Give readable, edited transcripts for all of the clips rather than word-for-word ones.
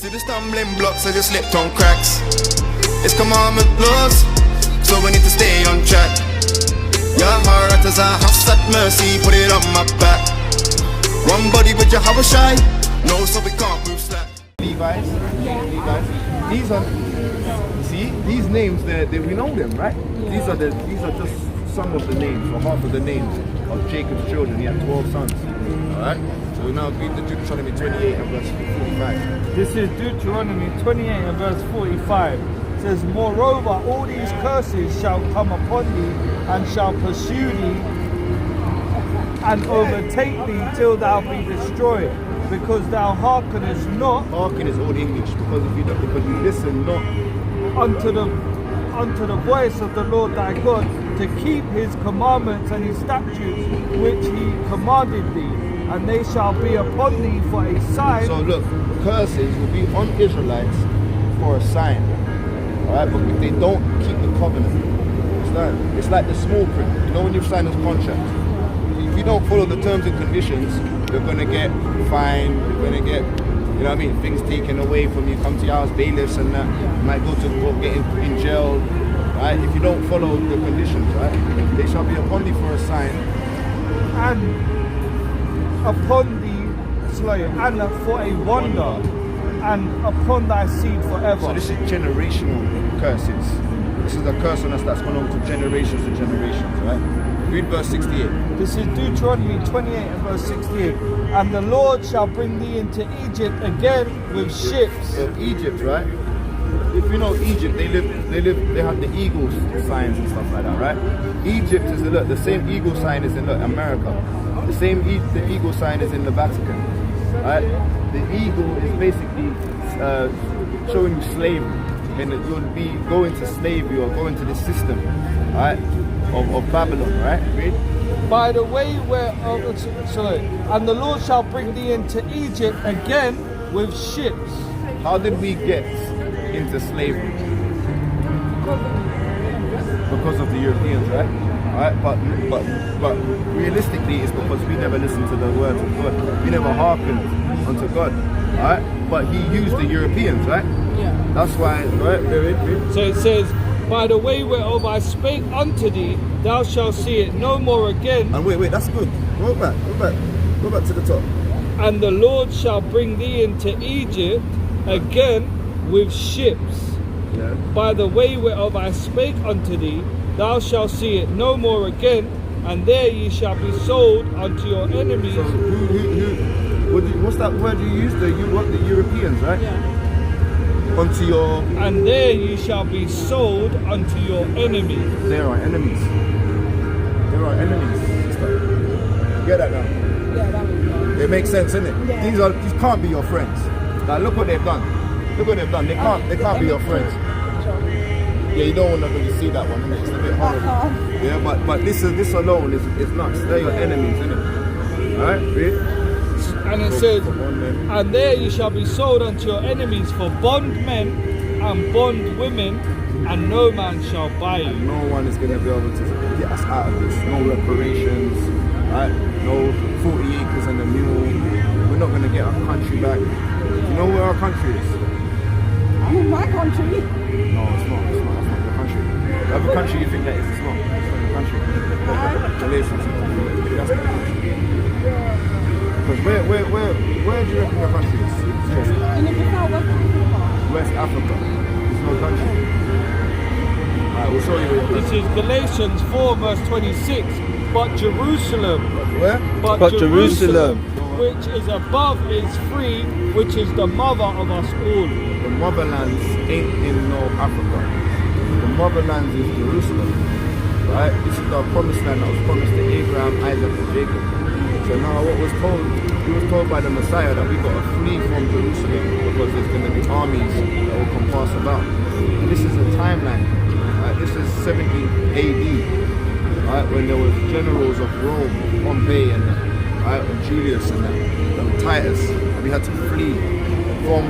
See the stumbling blocks as you slipped on cracks. It's commandment laws, so we need to stay on track. Your heart as a house at mercy, put it on my back. One body with your house shy, no, so we can't move slack. Levi's, these are, see, these names, we know them, right? Yeah. These are just some of the names, or half of the names of Jacob's children. He had 12 sons, alright? So we now read the Deuteronomy 28 and verse 45. This is Deuteronomy 28 and verse 45. It says, moreover, all these curses shall come upon thee, and shall pursue thee, and overtake thee till thou be destroyed, because thou hearkenest not. Hearken is old English, because if you don't, because you listen not unto the voice of the Lord thy God, to keep his commandments and his statutes which he commanded thee, and they shall be upon thee for a sign. So look, curses will be on Israelites for a sign. Alright, but if they don't keep the covenant, it's like the small print. You know when you've signed this contract, if you don't follow the terms and conditions, you're gonna get fined, you're gonna get, you know what I mean, things taken away from you, come to your house, bailiffs and that, you might go to court, get in jail, right? If you don't follow the conditions, right? They shall be upon thee for a sign. And upon thee, and for a wonder, and upon thy seed forever. So this is generational curses. This is a curse on us that's gone on to generations and generations, right? Read verse 68. This is Deuteronomy 28 and verse 68. And the Lord shall bring thee into Egypt again with ships. So Egypt, right? If you know Egypt, they have the eagle signs and stuff like that, right? Egypt is the same eagle sign is in America. The eagle sign is in the Vatican, right? The eagle is basically showing you slavery, and you'll be going to slavery or going to the system, right? Of Babylon, right? Read. By the way and the Lord shall bring thee into Egypt again with ships. How did we get into slavery? Because of the Europeans, right? Right? But realistically, it's because we never listened to the words of God. We never hearkened unto God, right? But He used the Europeans, right? Yeah. That's why, right? So it says, by the way whereof I spake unto thee, thou shalt see it no more again. And wait, that's good. Go back to the top. And the Lord shall bring thee into Egypt again with ships. Yeah. By the way whereof I spake unto thee, thou shalt see it no more again, and there ye shall be sold unto your enemies. So what's that word you used? The Europeans, right? Yeah. Unto your... And there you shall be sold unto your enemies. There are enemies. There are enemies. You get that now? Yeah, that makes sense. It makes sense, isn't it? Yeah. These can't be your friends. Like, look what they've done. Look what they've done. They can't be your friends. Yeah, you don't want to really see that one, innit? It's a bit horrible. Yeah, but this alone is nuts. They're your enemies, innit? Alright, read. And it says, and there you shall be sold unto your enemies for bondmen and bondwomen, and no man shall buy you. And no one is going to be able to get us out of this. No reparations, right? No 40 acres and a mule. We're not going to get our country back. You know where our country is? I'm in my country. No, it's not. That's not the country. The other country you think that is, it's not. It's not the country. Galatians. That's the country. Because where do you reckon your country is? In the West Africa. West Africa. It's no country. Alright, we'll show you where it is. This is Galatians 4 verse 26. But Jerusalem. Where? But Jerusalem, which is above, is free, which is the mother of us all. The motherlands ain't in no Africa. The motherlands is Jerusalem. Right? This is the promised land that was promised to Abraham, Isaac, and Jacob. So now what was told, he was told by the Messiah that we got to flee from Jerusalem because there's going to be armies that will come pass about. And this is a timeline. Right? This is 70 AD. Right? When there was generals of Rome, Pompey and right? And Julius and Titus. And we had to flee from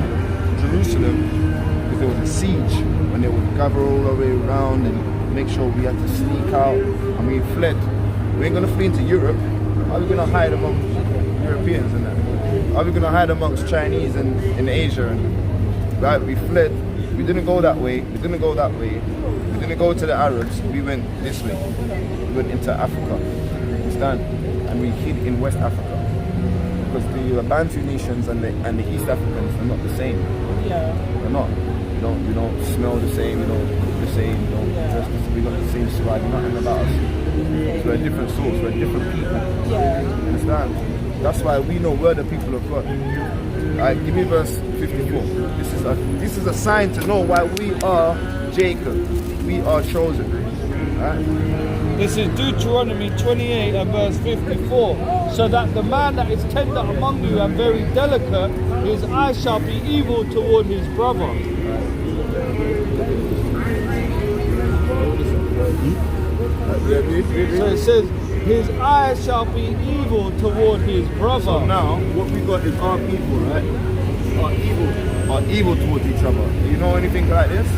Jerusalem because there was a siege when they would gather all the way around and make sure we had to sneak out, and we fled. We ain't going to flee into Europe. How are we going to hide amongst Europeans and that? How are we going to hide amongst Chinese and in Asia and right? We fled. We didn't go that way. We didn't go that way. We didn't go to the Arabs. We went this way. We went into Africa. Understand? And we hid in West Africa because the Bantu nations and the East Africans are not the same. Yeah. They're not. You don't smell the same. You don't cook the same. You don't dress the same. We got the same swag. Nothing about us. So we're different sorts. We're different people. Yeah. Understand? That's why we know we're the people of God. Alright, give me verse 54. This is a sign to know why we are Jacob. We are chosen. Alright? This is Deuteronomy 28 and verse 54. So that the man that is tender among you and very delicate, his eye shall be evil toward his brother. So it says, his eye shall be evil toward his brother. So now, what we got is our people, right? Are evil towards each other. You know anything like this?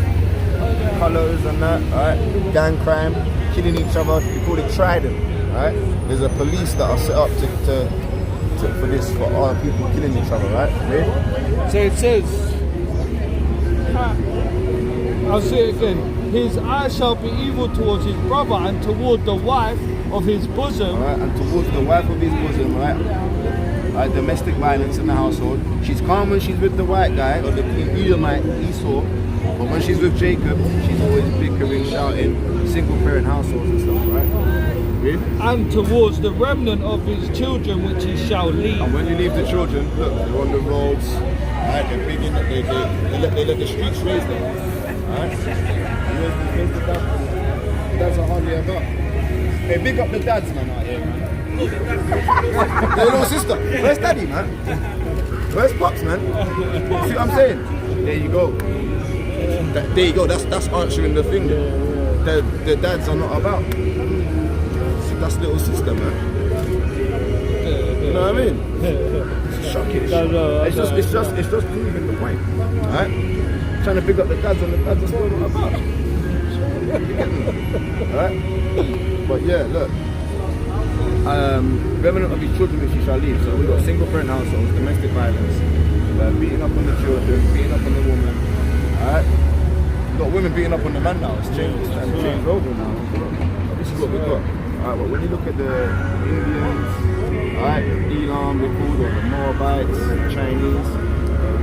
Colors and that, right? Gang crime, killing each other. We call it trident, right? There's a police that are set up for this, for our people killing each other, right? Ready? So it says, I'll say it again. His eye shall be evil towards his brother and toward the wife of his bosom. Right, and towards the wife of his bosom, right? Domestic violence in the household. She's calm when she's with the white guy or the Edomite Esau, but when she's with Jacob, she's always bickering, shouting, single parent households and stuff, right? Really? And towards the remnant of his children which he shall leave. And when you leave the children, look, they're on the roads, right? They're big in, they let the streets raise them, right? Dads are hardly about. Hey, big up the dads, man, out here, man. Hey, little sister, where's daddy, man? Where's pops, man? See what I'm saying? There you go. There you go, that's answering the thing. The dads are not about. So that's little sister, man. You know what I mean? It's shocking. It's just proving the point, right? Trying to pick up the dads and the dads are still not about. Right? But yeah, look. Remnant of his children which he shall leave. So we've got single parent households, domestic violence, beating up on the children, beating up on the woman. Alright? We've got women beating up on the man now. It's changed. It's changed over now. But this is what we've got. Alright, but when you look at the Indians, alright, Elam, they called, or the Moabites, the Chinese,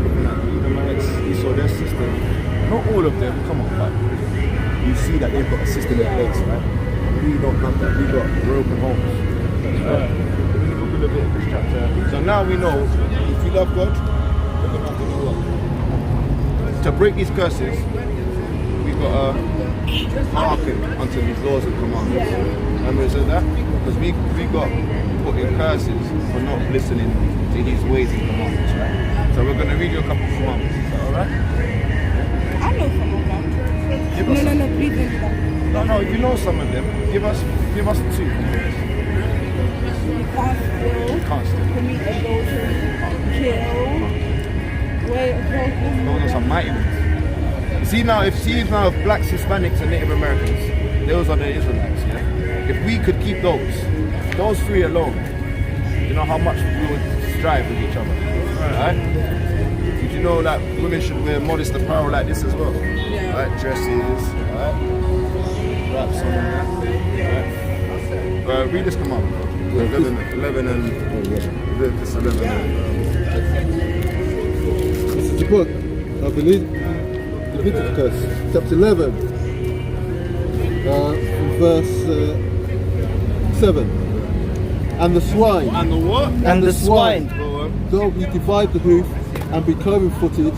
looking at the Edomites, you saw their system. Not all of them, come on, but you see that they've got a system in place, right? We don't have that. We got broken homes. Right? Let me look a little bit at this chapter. So now we know if we love God, we're going to have to do what? To break these curses, we've got to hearken unto his laws and commandments. Remember it said that? Because we got put in curses for not listening to his ways and commandments, right? So we're going to read you a couple of commandments. Is that alright? I know some of them. No, please don't do that. No, you know some of them. Give us 2 commandments. You can't steal. Commit adultery. Kill. Wait, Those are some mighty ones. See now, if blacks, Hispanics, and Native Americans, those are the Israelites. Yeah. If we could keep those 3 alone, you know how much we would strive with each other, right? Did you know that women should wear modest apparel like this as well? Yeah. Right, dresses, right? Wraps on that. Right. Read this commandment. 11 and this 11 and. This is the book, I believe, Leviticus, chapter 11, verse 7. And the swine. And the what? And the swine. Go on. Though he divide the hoof and be cloven-footed,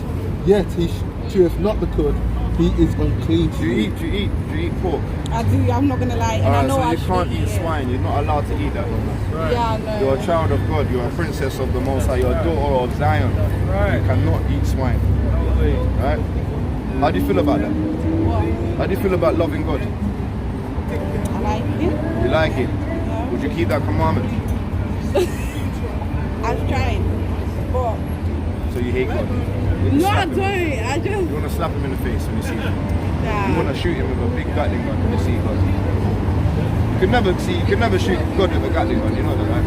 yet he cheweth not the cud, he is unclean to Do you. you eat pork? I do, I'm not going to lie. And I Alright, know so I you can't should eat swine, you're not allowed to eat that. Yeah, I know. You're a child of God, you're a princess of the Most High, you're a daughter of Zion. You cannot eat swine. Right? How do you feel about that? What? How do you feel about loving God? I like it. You like it? Yeah. Would you keep that commandment? I've tried. But So you hate God? no, I don't. I just. You want to slap him in the face when you see him? Nah. You want to shoot him with a big Gatling gun when you see God? You can never shoot God with a Gatling gun, you know that, right?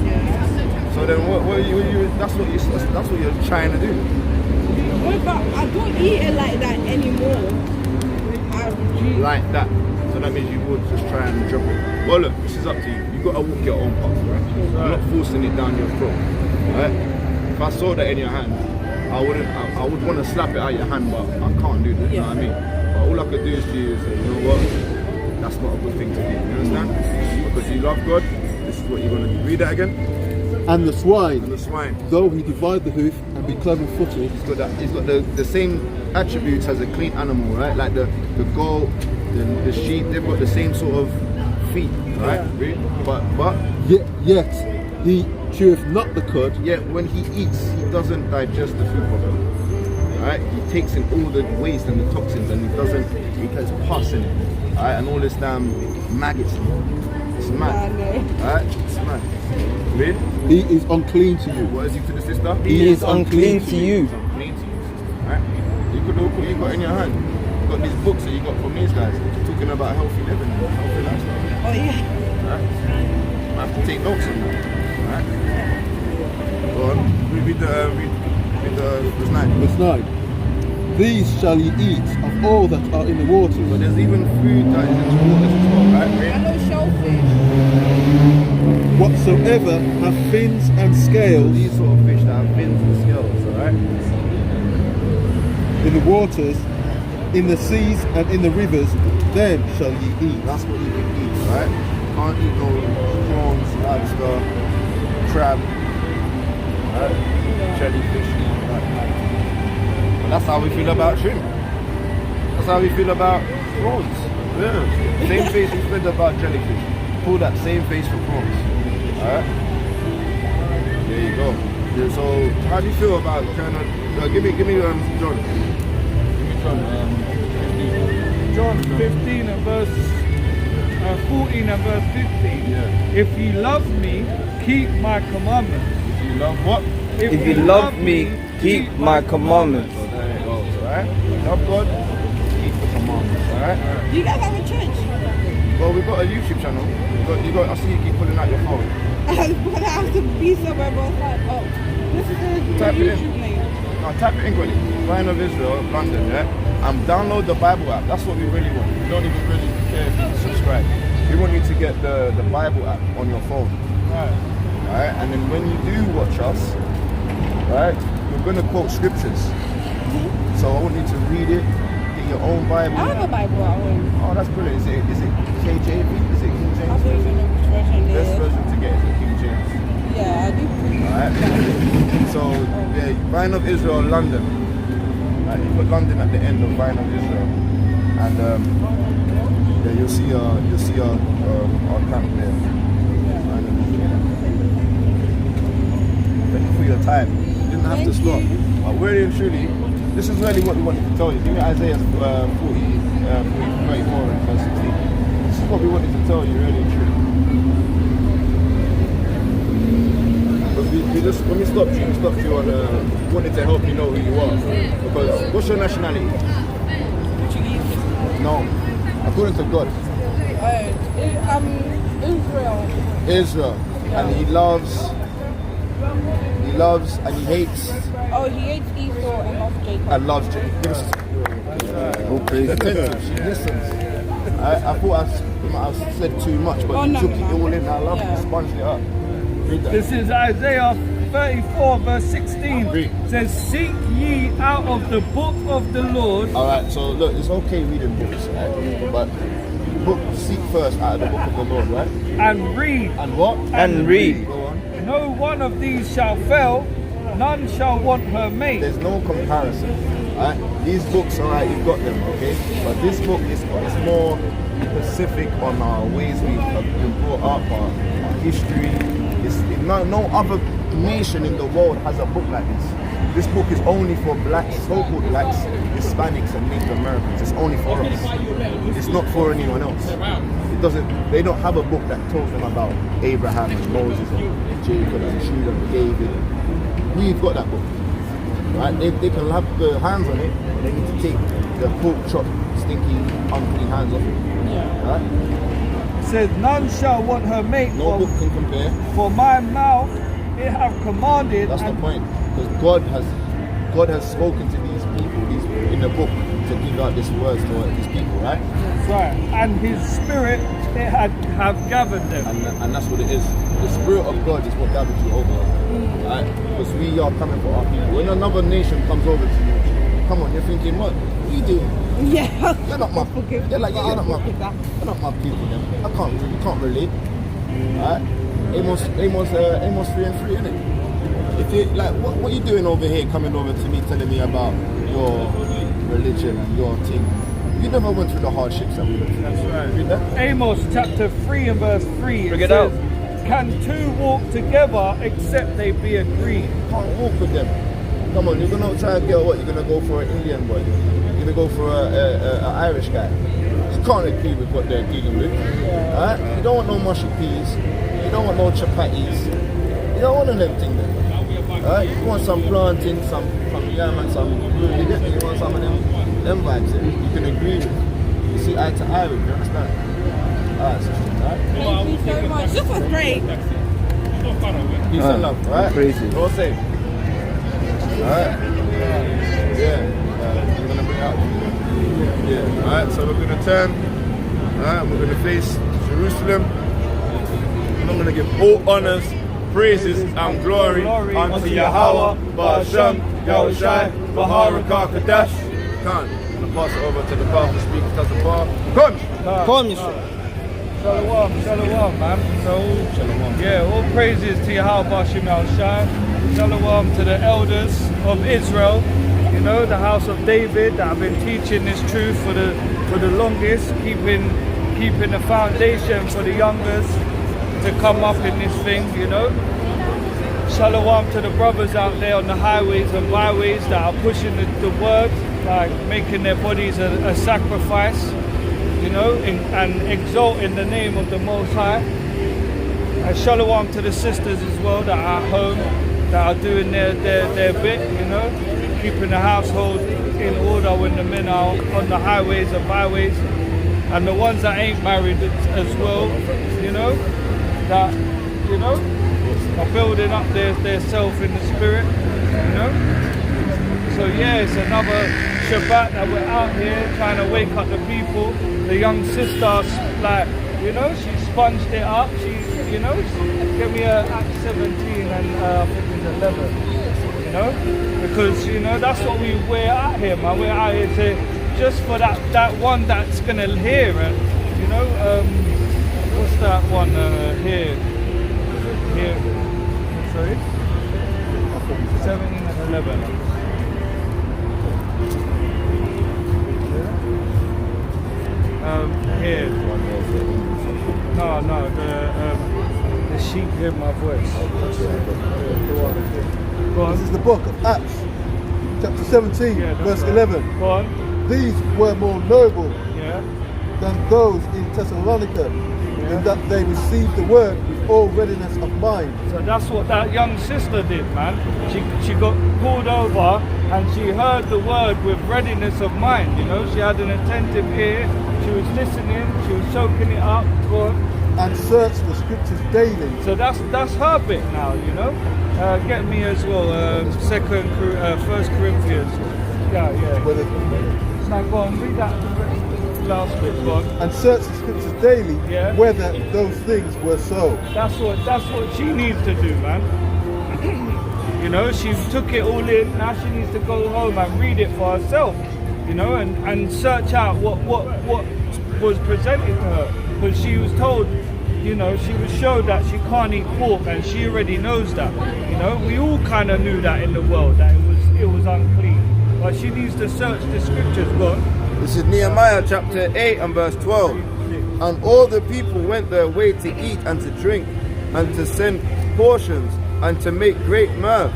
Yeah. So then what are you that's what you're trying to do. Well, but I don't eat it like that anymore. Like that. So that means you would just try and drop it. Well, look, this is up to you. You've got to walk your own path, right? I'm not forcing it down your throat, right? If I saw that in your hand, I would want to slap it out your hand, but I can't do that. You know what I mean? But all I could do is to you say, you know what? That's not a good thing to do. You understand? Because you love God. This is what you're going to do. Read that again. And the swine, And the swine. though he divide the hoof and be cloven-footed, He's got that. He's got the same attributes as a clean animal, right? Like the goat, the sheep. They've got the same sort of feet, right? Really? But yet he cheweth not the cud, yet when he eats, he doesn't digest the food properly. Right? He takes in all the waste and the toxins, and he gets pus in it, right? And all this damn maggots. It's mad, right? It's mad. Really? he is unclean to you. What is he to the sister? He is unclean to you. Clean to you, right? You could look what you got in your hand. You got these books that you got from these guys talking about healthy living, healthy lifestyle. Oh yeah. Right? I have to take notes on that. Right? Go on. Read the verse 9. Verse 9. These shall ye eat of all that are in the waters, But there's even food that is in the waters as well, right? I Right? know shellfish. whatsoever have fins and scales These sort of fish that have fins and scales, alright? in the waters, in the seas and in the rivers, them shall ye eat. That's what you can eat, right? Can't eat no prawns, lobster, crab, right? Jellyfish, right? And that's how we feel about shrimp. That's how we feel about prawns. Yeah. Same face we feel about jellyfish. Pull that same face for prawns. Alright? There you go. Yeah, so how do you feel about kind of give me John. Give me John. John 15 and verse 14 and verse 15. Yeah. If ye love me, keep my commandments. If you love what? If you love me, keep my commandments. So there it goes, alright? Love God, keep the commandments, alright? Do you guys have a church? Well, we've got a YouTube channel. I see you keep pulling out your phone. But I have to be somewhere, but it's like, oh, this is the Type it in. YouTube name. Now type it in quickly. Lion of Israel, London, yeah? And download the Bible app. That's what we really want. We don't even really care if you subscribe. We want you to get the Bible app on your phone. Right? And then when you do watch us, right, we're going to quote scriptures. So I want you to read it, get your own Bible. I have a Bible at home. Oh, that's brilliant. Is it KJV? Is it King I James? don't even know which version it Best is. version to get is the King James. Yeah, I do. Alright? So, yeah, Lion of Israel, London. Right, you put London at the end of Lion of Israel. And yeah, you'll see our camp there. Lion of Israel. Thank you for your time. You didn't have to stop. But really and truly, this is really what we wanted to tell you. Give me Isaiah 34 and verse 16. This is what we wanted to tell you, really and truly. When we stopped you on wanted to help you know who you are. Because what's your nationality? No. According to God. Israel. Israel. And he loves and he hates Oh, he hates Esau and loves Jacob. and loves Jacob. Give us attentive. She listens. I thought I said too much, but Oh, you no, took no, it no. all in. I love Yeah. it. Sponged it up. Read that. This is Isaiah 34 verse 16. Read. It says, seek ye out of the book of the Lord. Alright, so look, it's okay reading books, right? But seek first out of the book of the Lord, right? And read. And what? And read. Go on. No one of these shall fail, none shall want her mate. There's no comparison, right? These books, alright, you've got them, okay? But this book is more specific on our ways we've been brought up, our history. No other nation in the world has a book like this. This book is only for blacks, so-called blacks, Hispanics and Native Americans. It's only for us. It's not for anyone else. They don't have a book that tells them about Abraham and Moses and Jacob and Judah and David. We've got that book. Right? They can have their hands on it, but they need to take the pork chop, stinky, unclean hands off it. Right? It says, none shall want her mate. No book can compare. For my mouth it have commanded. That's the and point. Because God has spoken to these people, these in the book to give out this words to his people, right? That's right. And his spirit, it have gathered them. And that's what it is. The Spirit of God is what gathers you over, right? Because we are coming for our people. When another nation comes over to you, come on, you're thinking, what are you doing? Yeah. You're not my people. You're not my people. Then. You can't relate. Right? Amos 3 and 3, innit? If you like, what you doing over here, coming over to me, telling me about your religion and your thing? You never went through the hardships that we went through. That's right. Read that. Amos chapter 3 and verse 3. Bring it out. Can two walk together except they be agreed? You can't walk with them. Come on, you're gonna try and get what? You're gonna go for an Indian boy. You're gonna go for an Irish guy. You can't agree with what they're dealing with. Right? You don't want no mushy peas. You don't want no chapatis. You don't want none of them things there. Right? You want some plantain, some yam and some you get me? You want some of them vibes there. You can agree with. You see eye to eye with, you understand? Alright, sister, right? Thank you so much. This was great. Peace and love, right? Crazy. Go safe. Alright? Yeah. You're gonna bring out. Yeah. Alright, so we're gonna turn. Alright, we're gonna face Jerusalem. And I'm gonna give all honors, praises, and glory unto Yahweh, Ba'ashem, Yahushai, Baharakah Kadash. Khan. I'm gonna pass it over to the powerful speaker, Tazapar. Come! Shalom, shalom, man. So, yeah, all praises to Yahweh Ba'ashem Yahushai. Shalom to the elders of Israel, you know, the house of David that have been teaching this truth for the longest, keeping the foundation for the youngers to come up in this thing, you know. Shalom to the brothers out there on the highways and byways that are pushing the word, like making their bodies a sacrifice, you know, and exalting the name of the Most High. And shalom to the sisters as well that are at home, that are doing their bit, you know, keeping the household in order when the men are on the highways and byways, and the ones that ain't married as well, you know, that, you know, are building up their self in the spirit, you know. So yeah, it's another Shabbat that we're out here trying to wake up the people. The young sister, like, you know, she sponged it up. She, you know, gave me a Act 17 and I think it's 11. You know, because you know that's what we're out here, man. We're out here to just for that one that's gonna hear, and you know, what's that one here? Sorry, 17 and 11. Here. No, the sheep hear my voice. Go on. This is the book of Acts, chapter 17, verse 11. Go on. These were more noble Yeah. than those in Thessalonica, in that they received the word with all readiness of mind. So that's what that young sister did, man. She got pulled over and she heard the word with readiness of mind, you know. She had an attentive ear, she was listening, she was soaking it up. Go on. And search the scriptures daily. So that's her bit now, you know. Get me as well, 1 Corinthians. Yeah. Now go on, read that last bit, go on. And search the scriptures daily, Yeah. whether those things were so. That's what she needs to do, man. You know, she took it all in, now she needs to go home and read it for herself, you know, and search out what was presented to her. Because she was told, you know, she was showed that she can't eat pork, and she already knows that. You know, we all kind of knew that in the world, that it was unclean. But she needs to search the scriptures, God. This is Nehemiah chapter 8 and verse 12. And all the people went their way to eat and to drink, and to send portions, and to make great mirth,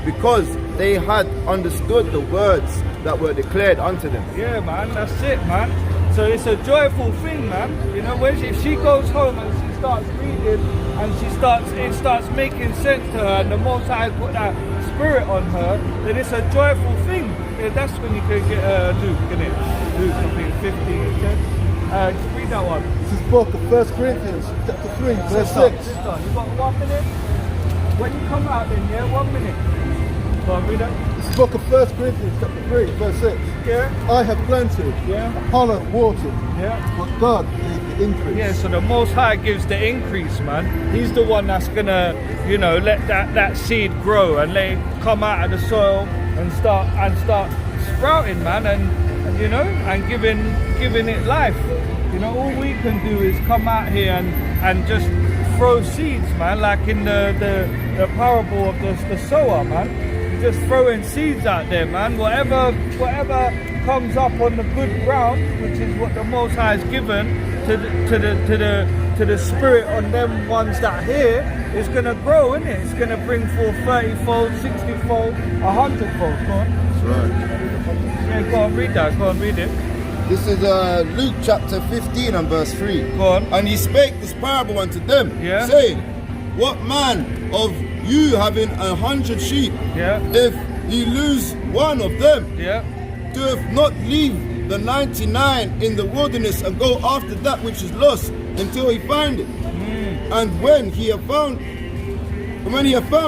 because they had understood the words that were declared unto them. Yeah, man, that's it, man. So it's a joyful thing, man. You know, if she goes home and she starts reading, and it starts making sense to her, and the Most High put that spirit on her, then it's a joyful thing. Yeah, that's when you can get Luke, isn't it? Luke, I think 15, 10. Read that one. This is book of 1 Corinthians, chapter 3, verse 6. You got 1 minute? When you come out then, yeah, 1 minute. Go on, read that. This is book of 1 Corinthians chapter 3, verse 6. Yeah. I have planted, Yeah. Apollo watered, Yeah. but God gave the increase. Yeah, so the Most High gives the increase, man. He's the one that's gonna, you know, let that seed grow and let it come out of the soil and start sprouting, man, and you know, and giving it life. You know, all we can do is come out here and just throw seeds, man, like in the parable of the sower, man. You're just throwing seeds out there, man. Whatever comes up on the good ground, which is what the Most High has given to the spirit on them ones that hear, is gonna grow, isn't it? It's gonna bring forth 30-fold, 60-fold, 100-fold. Go on. That's right. Yeah, go on, read that. Go on, read it. This is Luke chapter 15 and verse 3. Go on. And he spake this parable unto them, Yeah. saying, What man of you having 100 sheep, Yeah. if he lose one of them, Yeah. doeth not leave the 99 in the wilderness and go after that which is lost until he find it? And when he have found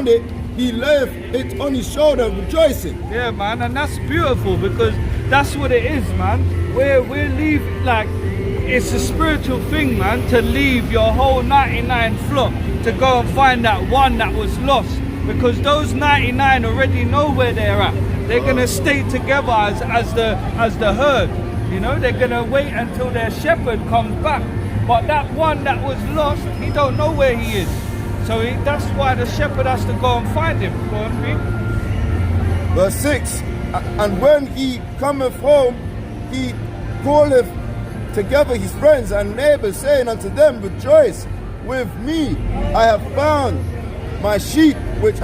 it, he layeth it on his shoulder rejoicing. Yeah, man, and that's beautiful because that's what it is, man. We're leaving, like, it's a spiritual thing, man, to leave your whole 99 flock to go and find that one that was lost, because those 99 already know where they're at. They're gonna stay together as the herd. You know, they're gonna wait until their shepherd comes back. But that one that was lost, he don't know where he is. So that's why the shepherd has to go and find him. Go on, read. Verse 6. And when he cometh home, he calleth together his friends and neighbors, saying unto them, Rejoice with me, I have found my sheep which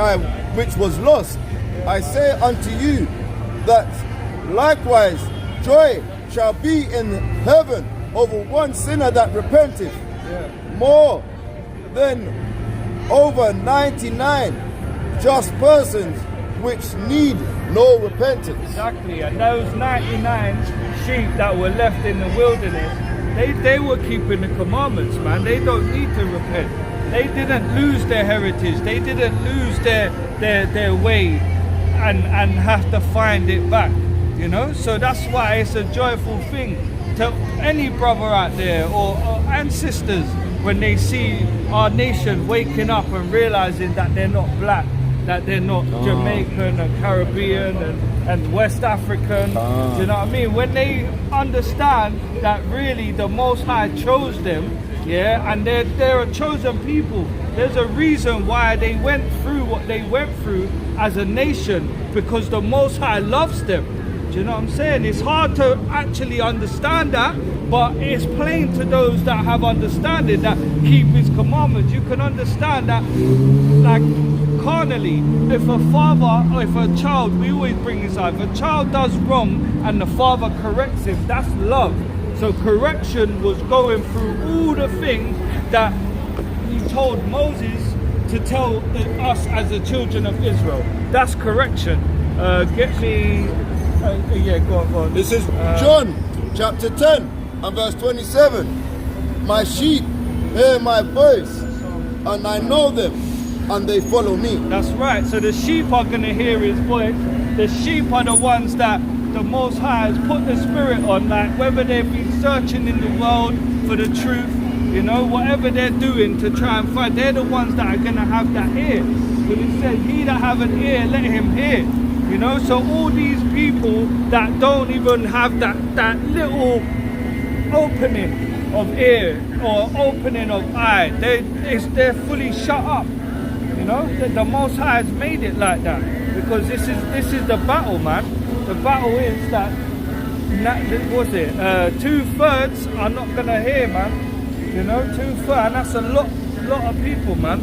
was lost. I say unto you that likewise joy shall be in heaven over one sinner that repenteth, more than over 99 just persons which need no repentance. Exactly, and those 99 sheep that were left in the wilderness, they were keeping the commandments, man. They don't need to repent. They didn't lose their heritage. They didn't lose their way and have to find it back, you know. So that's why it's a joyful thing to any brother out there or and sisters when they see our nation waking up and realizing that they're not black, that they're not Jamaican and Caribbean and West African. Do you know what I mean? When they understand that really the Most High chose them, yeah, and they're a chosen people. There's a reason why they went through what they went through as a nation, because the Most High loves them. Do you know what I'm saying? It's hard to actually understand that, but it's plain to those that have understanding, that keep his commandments. You can understand that, like, carnally, if a father or if a child, we always bring this up, if a child does wrong and the father corrects him, that's love. So correction was going through all the things that he told Moses to tell us as the children of Israel. That's correction. Get me, yeah, go on. This is John chapter 10 and verse 27. My sheep hear my voice, and I know them, and they follow me. That's right. So the sheep are going to hear his voice. The sheep are the ones that the Most High has put the spirit on, like whether they've been searching in the world for the truth, you know, whatever they're doing to try and find, they're the ones that are going to have that ear. But it says, he that have an ear, let him hear. You know, so all these people that don't even have that little opening of ear or opening of eye, they're fully shut up. You know, the Most High has made it like that, because this is the battle, man. The battle is that, what's it? 2/3 are not gonna hear, man. You know, 2/3, and that's a lot of people, man.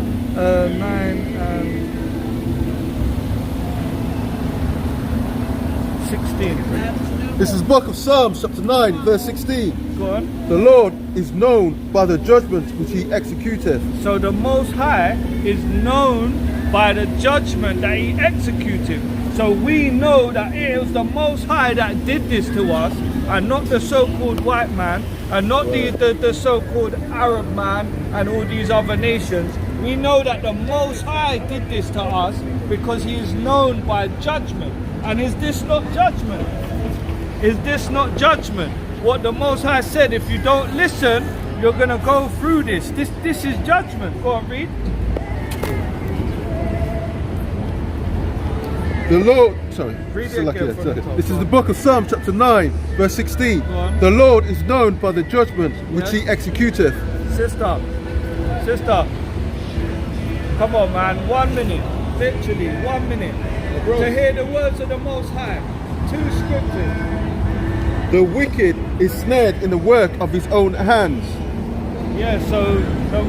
16. This is book of Psalms chapter 9 verse 16. Go on. The Lord is known by the judgment which he executeth. So the Most High is known by the judgment that he executed. So we know that it was the Most High that did this to us, and not the so-called white man, and not the so-called Arab man and all these other nations. We know that the Most High did this to us because he is known by judgment. And is this not judgment? Is this not judgment? What the Most High said, if you don't listen, you're going to go through this. This is judgment. Go on, read. The Lord, sorry, Read it again from the top. this is the book of Psalm chapter 9 verse 16. Go on. The Lord is known by the judgment which he executeth. Sister, come on, man. 1 minute, literally 1 minute, to hear the words of the Most High. 2 scriptures. The wicked is snared in the work of his own hands. Yeah, so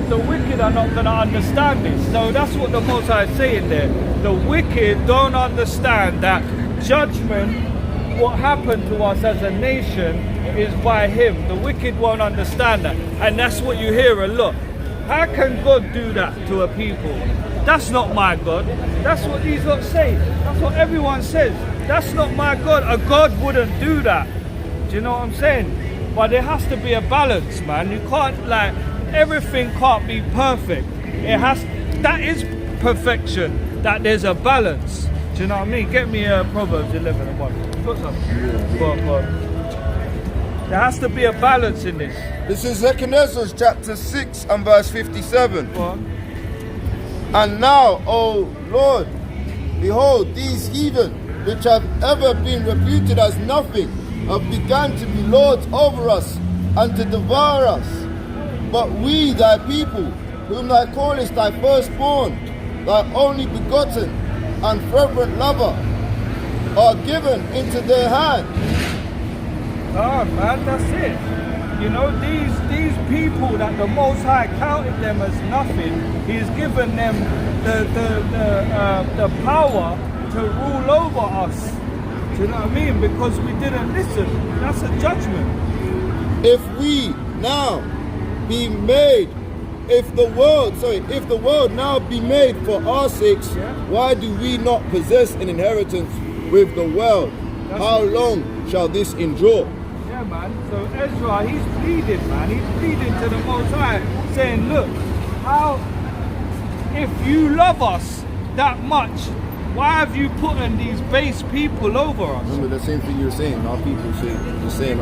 the wicked are not going to understand this. So that's what the Most High is saying there. The wicked don't understand that judgment, what happened to us as a nation, is by him. The wicked won't understand that. And that's what you hear a lot. How can God do that to a people? That's not my God. That's what these lot say. That's what everyone says. That's not my God. A God wouldn't do that. Do you know what I'm saying? But there has to be a balance, man. You can't, like, everything can't be perfect. It has, that is perfection, that there's a balance. Do you know what I mean? Get me Proverbs 11 and 1. Got something? Go on. There has to be a balance in this. This is Zechariah chapter 6 and verse 57. Go on. And now, O Lord, behold, these heathen, which have ever been reputed as nothing, have begun to be lords over us and to devour us. But we, thy people, whom thou callest thy firstborn, thy only begotten and fervent lover, are given into their hand. Oh man, that's it. You know, these people that the Most High counted them as nothing, he's given them the power to rule over us. Do you know what I mean? Because we didn't listen. That's a judgment. If we now be made, if the world now be made for our sakes, why do we not possess an inheritance with the world? How long shall this endure? Yeah, man. So Ezra, he's pleading, man. He's pleading to the Most High, saying, look, how, if you love us that much, why have you put in these base people over us? Remember the same thing you're saying. Our people say, you're saying,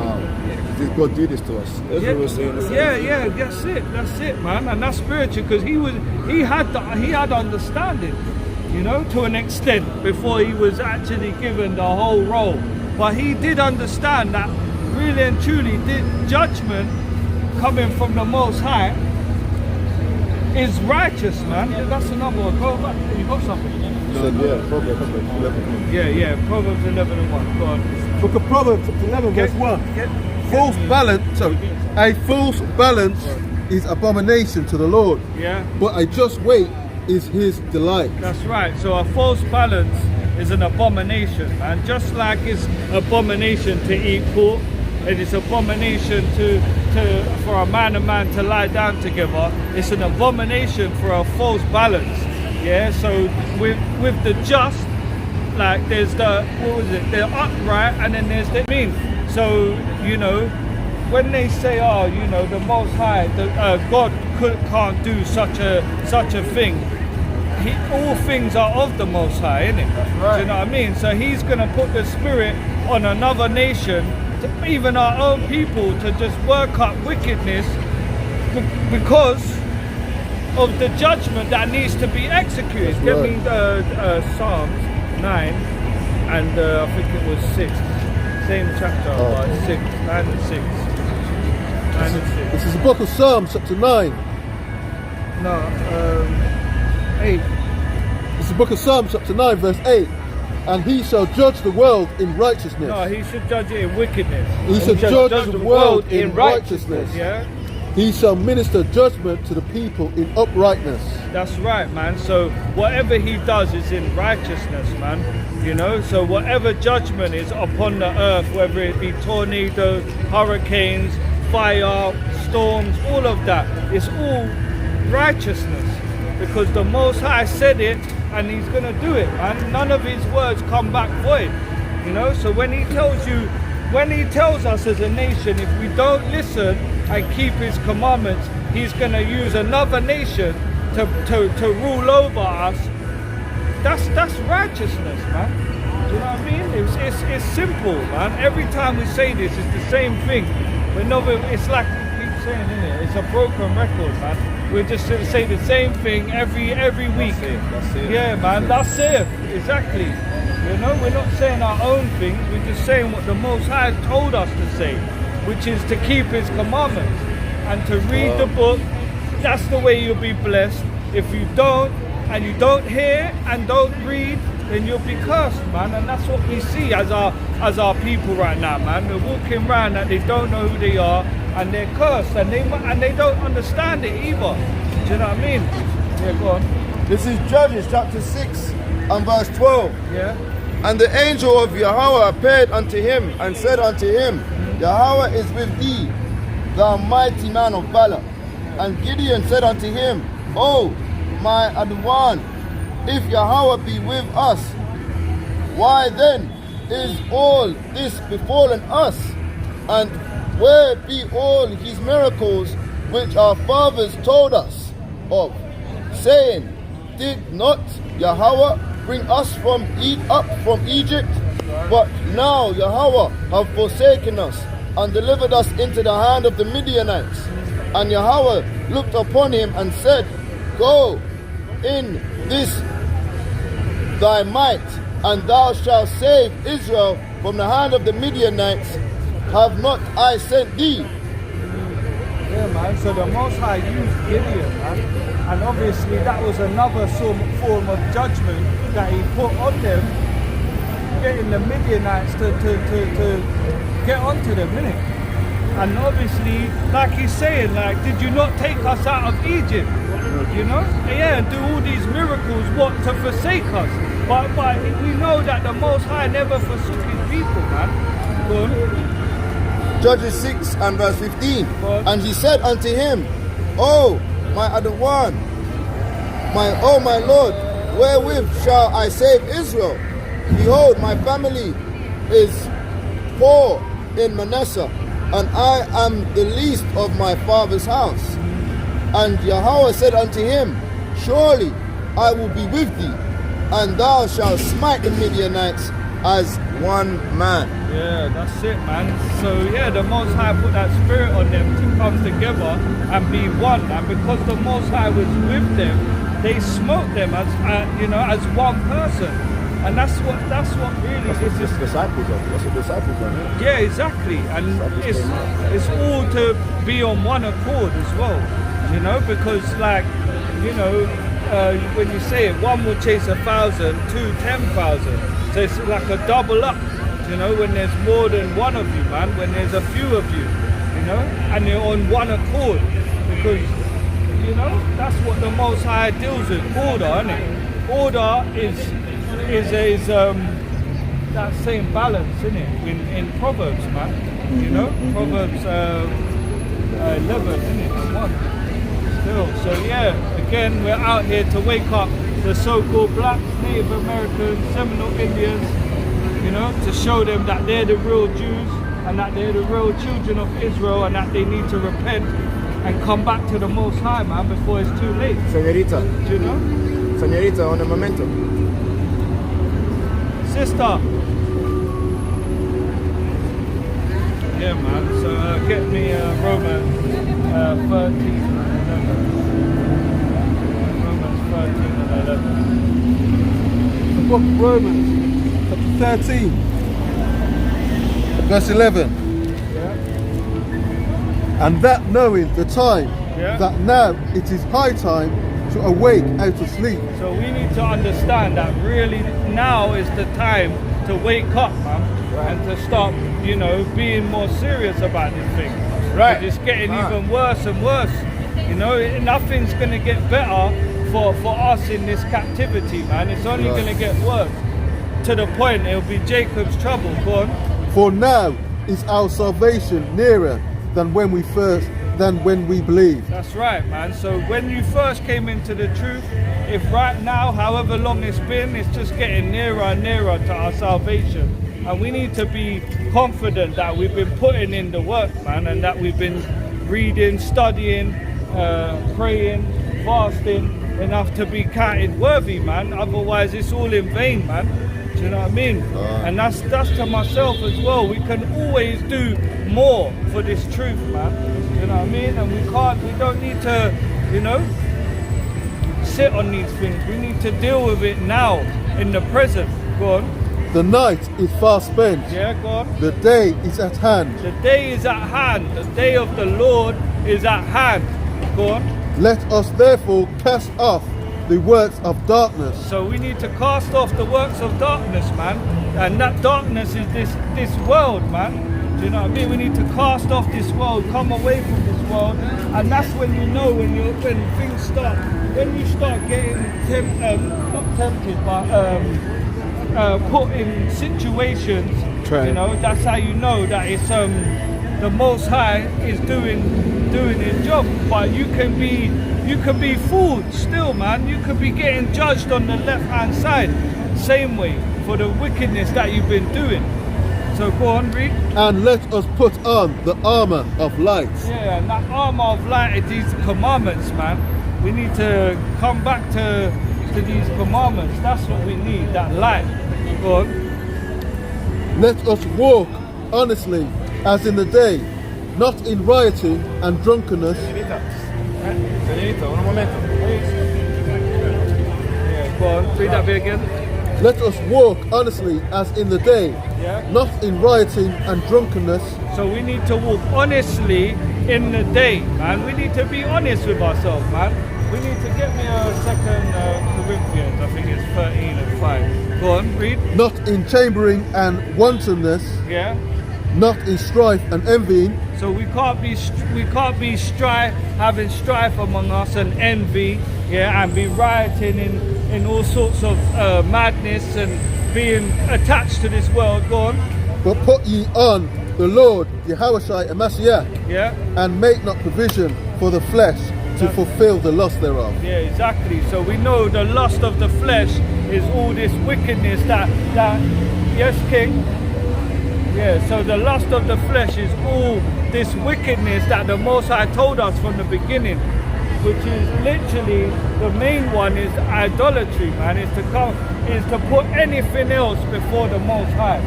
did God do this to us? Ezra was saying the same thing. That's it, man. And that's spiritual, because he had understanding, you know, to an extent, before he was actually given the whole role. But he did understand that really and truly, the judgment coming from the Most High is righteous, man. That's the number one. Go back. You got something? Proverbs 11. Yeah, Proverbs 11 and 1. Go on. Book of Proverbs 11 verse 1. A false balance is abomination to the Lord. Yeah. But a just weight is his delight. That's right. So a false balance is an abomination, man. Just like it's abomination to eat pork, it is abomination for a man and man to lie down together. It's an abomination for a false balance. Yeah. So with the just, like there's the the upright, and then there's the mean. So you know, when they say, oh, you know, the Most High, God can't do such a thing. All things are of the Most High, innit? That's right. Do you know what I mean? So he's going to put the spirit on another nation, even our own people, to just work up wickedness because of the judgment that needs to be executed. That's Give right. me Psalms 9 and I think it was 6. Same chapter, but 6, 9 and 6. 9 and 6. This is the book of Psalms chapter 9. No, 8. This is the book of Psalms chapter 9 verse 8. And he shall judge the world in righteousness. No, he should judge it in wickedness. He shall judge the world in righteousness. Yeah, He shall minister judgment to the people in uprightness. that's right, man. So whatever he does is in righteousness, man. You know, so whatever judgment is upon the earth, whether it be tornadoes, hurricanes, fire, storms, all of that, it's all righteousness. Because the Most High said it, and he's going to do it, man. None of his words come back void. You know, so when he tells us as a nation, if we don't listen and keep his commandments, he's going to use another nation to rule over us, that's righteousness, man. Do you know what I mean? It's simple, man. Every time we say this, it's the same thing. It's like we keep saying, isn't it? It's a broken record, man. We just say the same thing every week. That's it. Yeah, man. That's it. Exactly. You know, we're not saying our own things. We're just saying what the Most High told us to say, which is to keep His commandments and to read the book. That's the way you'll be blessed. If you don't, and you don't hear and don't read, then you'll be cursed, man. And that's what we see as our people right now, man. They're walking around that they don't know who they are, and they're cursed, and they don't understand it either. Do you know what I mean? Yeah, go on. This is Judges chapter 6 and verse 12. Yeah. And the angel of Yahweh appeared unto him and said unto him, Yahweh is with thee, thou mighty man of valor. And Gideon said unto him, O my Adwan, if Yahweh be with us, why then is all this befallen us? And where be all his miracles which our fathers told us of, saying, did not Yahweh bring us up from Egypt? But now Yahweh have forsaken us and delivered us into the hand of the Midianites. And Yahweh looked upon him and said, go in this thy might, and thou shalt save Israel from the hand of the Midianites. Have not I sent thee? Yeah, man. So the Most High used Gideon, man. And obviously that was another form of judgment that He put on them, getting the Midianites to get onto them, innit? And obviously, like he's saying, like, did you not take us out of Egypt? You know? Yeah, and do all these miracles, what, to forsake us? But we know that the Most High never forsook His people, man. Go on. Judges 6 and verse 15. God. And he said unto him, O my Adawan, my Lord, wherewith shall I save Israel? Behold, my family is poor in Manasseh, and I am the least of my father's house. And Yahweh said unto him, surely I will be with thee, and thou shalt smite the Midianites as one man. Yeah, that's it, man. So yeah, the Most High put that spirit on them to come together and be one. And because the Most High was with them, they smote them as as one person. And that's what really is just disciples of. That's what disciples are. yeah, exactly. And it's all to be on one accord as well. You know, because like, when you say it, one will chase 1,000, 2 10,000. So it's like a double up, when there's more than one of you, man, when there's a few of you, and you're on one accord, because, that's what the Most High deals with, order, isn't it? Order is that same balance, isn't it, in Proverbs, man, Proverbs 11, isn't it, 1. So yeah, again, we're out here to wake up the so-called blacks, Native Americans, Seminole Indians, to show them that they're the real Jews and that they're the real children of Israel and that they need to repent and come back to the Most High, man, before it's too late. Señorita. Do you know? Señorita, on the momentum. Sister. Yeah, man, so get me Romans 13. The book of Romans, chapter 13, verse 11. Yeah. And that knowing the time, Yeah. that now it is high time to awake out of sleep. So we need to understand that really now is the time to wake up, man, and to start, being more serious about this thing. Right. It's getting even worse and worse. Nothing's going to get better for us in this captivity, man. It's only going to get worse, to the point it'll be Jacob's trouble. Go on. For now is our salvation nearer than when we believed. That's right, man. So when you first came into the truth, if right now, however long it's been, it's just getting nearer and nearer to our salvation. And we need to be confident that we've been putting in the work, man, and that we've been reading, studying, praying, fasting, enough to be counted worthy, man. Otherwise, it's all in vain, man. Do you know what I mean? And that's to myself as well. We can always do more for this truth, man. You know what I mean? And we don't need to, you know, sit on these things. We need to deal with it now, in the present. Go on. The night is far spent. Yeah, go on. The day is at hand. The day is at hand. The day of the Lord is at hand. Go on. Let us therefore cast off the works of darkness. So we need to cast off the works of darkness, man. And that darkness is this world, man. Do you know what I mean? We need to cast off this world, come away from this world, and that's when you know when things start, when you start getting not tempted, but put in situations. Right. You know, that's how you know that it's the Most High is doing his job. But you can be fooled still, man. You could be getting judged on the left hand side, same way, for the wickedness that you've been doing. So go on, read. And let us put on the armor of light. Yeah, and that armor of light is these commandments, man. We need to come back to these commandments. That's what we need, that light. Go on. Let us walk honestly as in the day, not in rioting and drunkenness. Yeah, go on. Read that bit again. Let us walk honestly as in the day, Yeah. not in rioting and drunkenness. So we need to walk honestly in the day, man. We need to be honest with ourselves, man. We need to get me a second Corinthians, I think it's 13 and 5. Go on, read. Not in chambering and wantonness, Yeah. not in strife and envying, So we can't be having strife among us and envy, yeah, and be rioting in all sorts of madness and being attached to this world. Go on. but put ye on the Lord Yahushua Mashiach, Yeah. and make not provision for the flesh to fulfill the lust thereof. Yeah, exactly. So we know the lust of the flesh is all this wickedness that yes, King. Yeah, so the lust of the flesh is all this wickedness that the Most High told us from the beginning, which is literally the main one is idolatry, man. Is to put anything else before the Most High.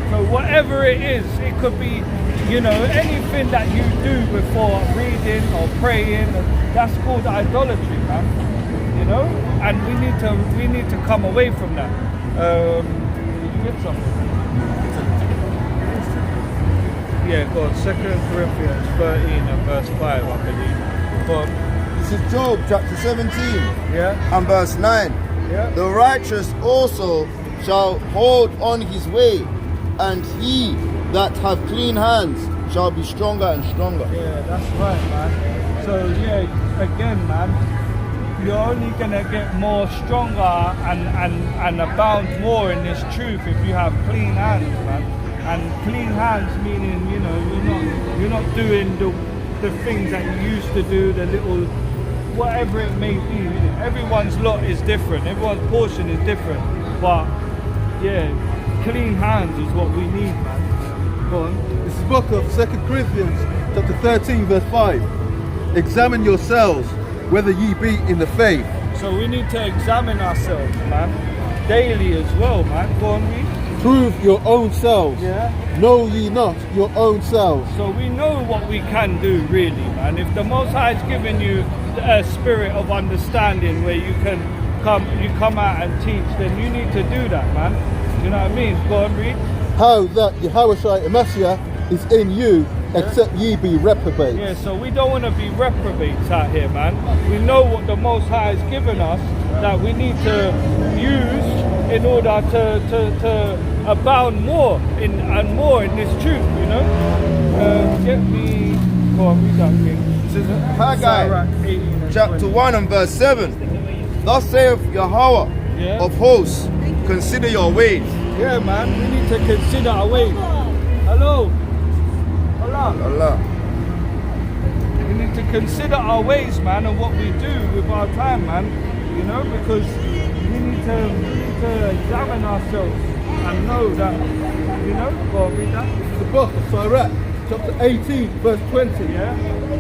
So whatever it is, it could be, you know, anything that you do before reading or praying, that's called idolatry, man. You know, and we need to come away from that. Did you get something? Yeah, go on. 2 Corinthians 13 and verse 5, I believe. Go on. This is Job chapter 17 Yeah, and verse 9. yeah. The righteous also shall hold on his way, and he that have clean hands shall be stronger and stronger. Yeah, that's right, man. So yeah, again, man, you're only gonna get more stronger and abound more in this truth if you have clean hands, man. And clean hands meaning, you know, you're not doing the things that you used to do, the little whatever it may be. Everyone's lot is different, everyone's portion is different. But yeah, clean hands is what we need, man. Go on. This is the book of 2 Corinthians chapter 13 verse 5. Examine yourselves whether ye be in the faith. So we need to examine ourselves, man, daily as well, man. Go on, read. Prove your own selves. Yeah. Know ye not your own selves. So we know what we can do, really, man. If the Most High has given you a spirit of understanding where you come out and teach, then you need to do that, man. You know what I mean? Go on, read. How that Yahushua Mashiach is in you, except ye be reprobate. Yeah, so we don't want to be reprobates out here, man. We know what the Most High has given us that we need to use in order to abound more in this truth, you know. Get me. Go on, read that thing. This is Haggai chapter 1 and verse 7. Thus saith Yahweh Yeah. of hosts, consider your ways. Yeah, man, we need to consider our ways. Hello. Allah. Allah. We need to consider our ways, man, and what we do with our time, man. You know, because we need to examine ourselves and know that, you know, go on, read that. The book of Sirach chapter 18, verse 20. Yeah?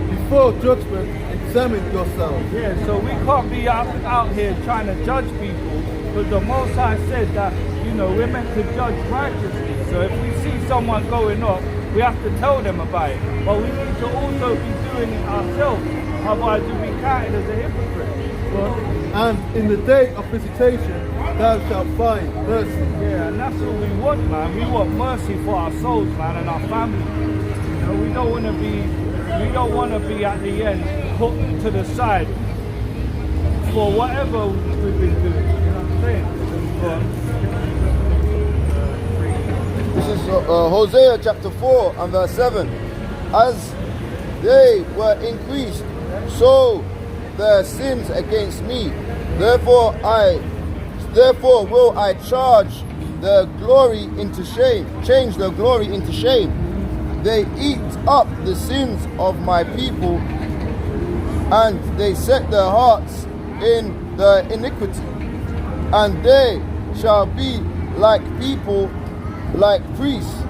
Before judgment, examine yourself. Yeah, so we can't be out here trying to judge people, but the Most High said that, you know, we're meant to judge righteously. So if we see someone going up, we have to tell them about it. But we need to also be doing it ourselves, otherwise we'll be counted as a hypocrite. But, And in the day of visitation, thou shalt find mercy. yeah, and that's what we want, man. We want mercy for our souls, man, and our family. You know, we don't want to be at the end put to the side for whatever we've been doing. You know what I'm saying? This is Hosea chapter 4 and verse 7. As they were increased, so their sins against me. Therefore will I change their glory into shame. They eat up the sins of my people, and they set their hearts in their iniquity. And they shall be like people, like priests,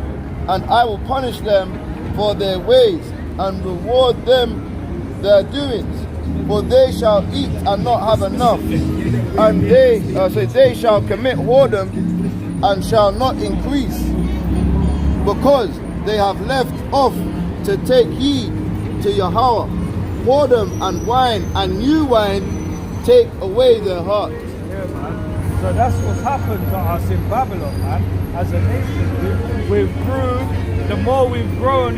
and I will punish them for their ways and reward them their doings. For they shall eat and not have enough, and they shall commit whoredom and shall not increase, because they have left off to take heed to Yahweh. Whoredom and wine and new wine take away their heart. Yeah, man. So that's what's happened to us in Babylon, man. As a nation, we've grew. The more we've grown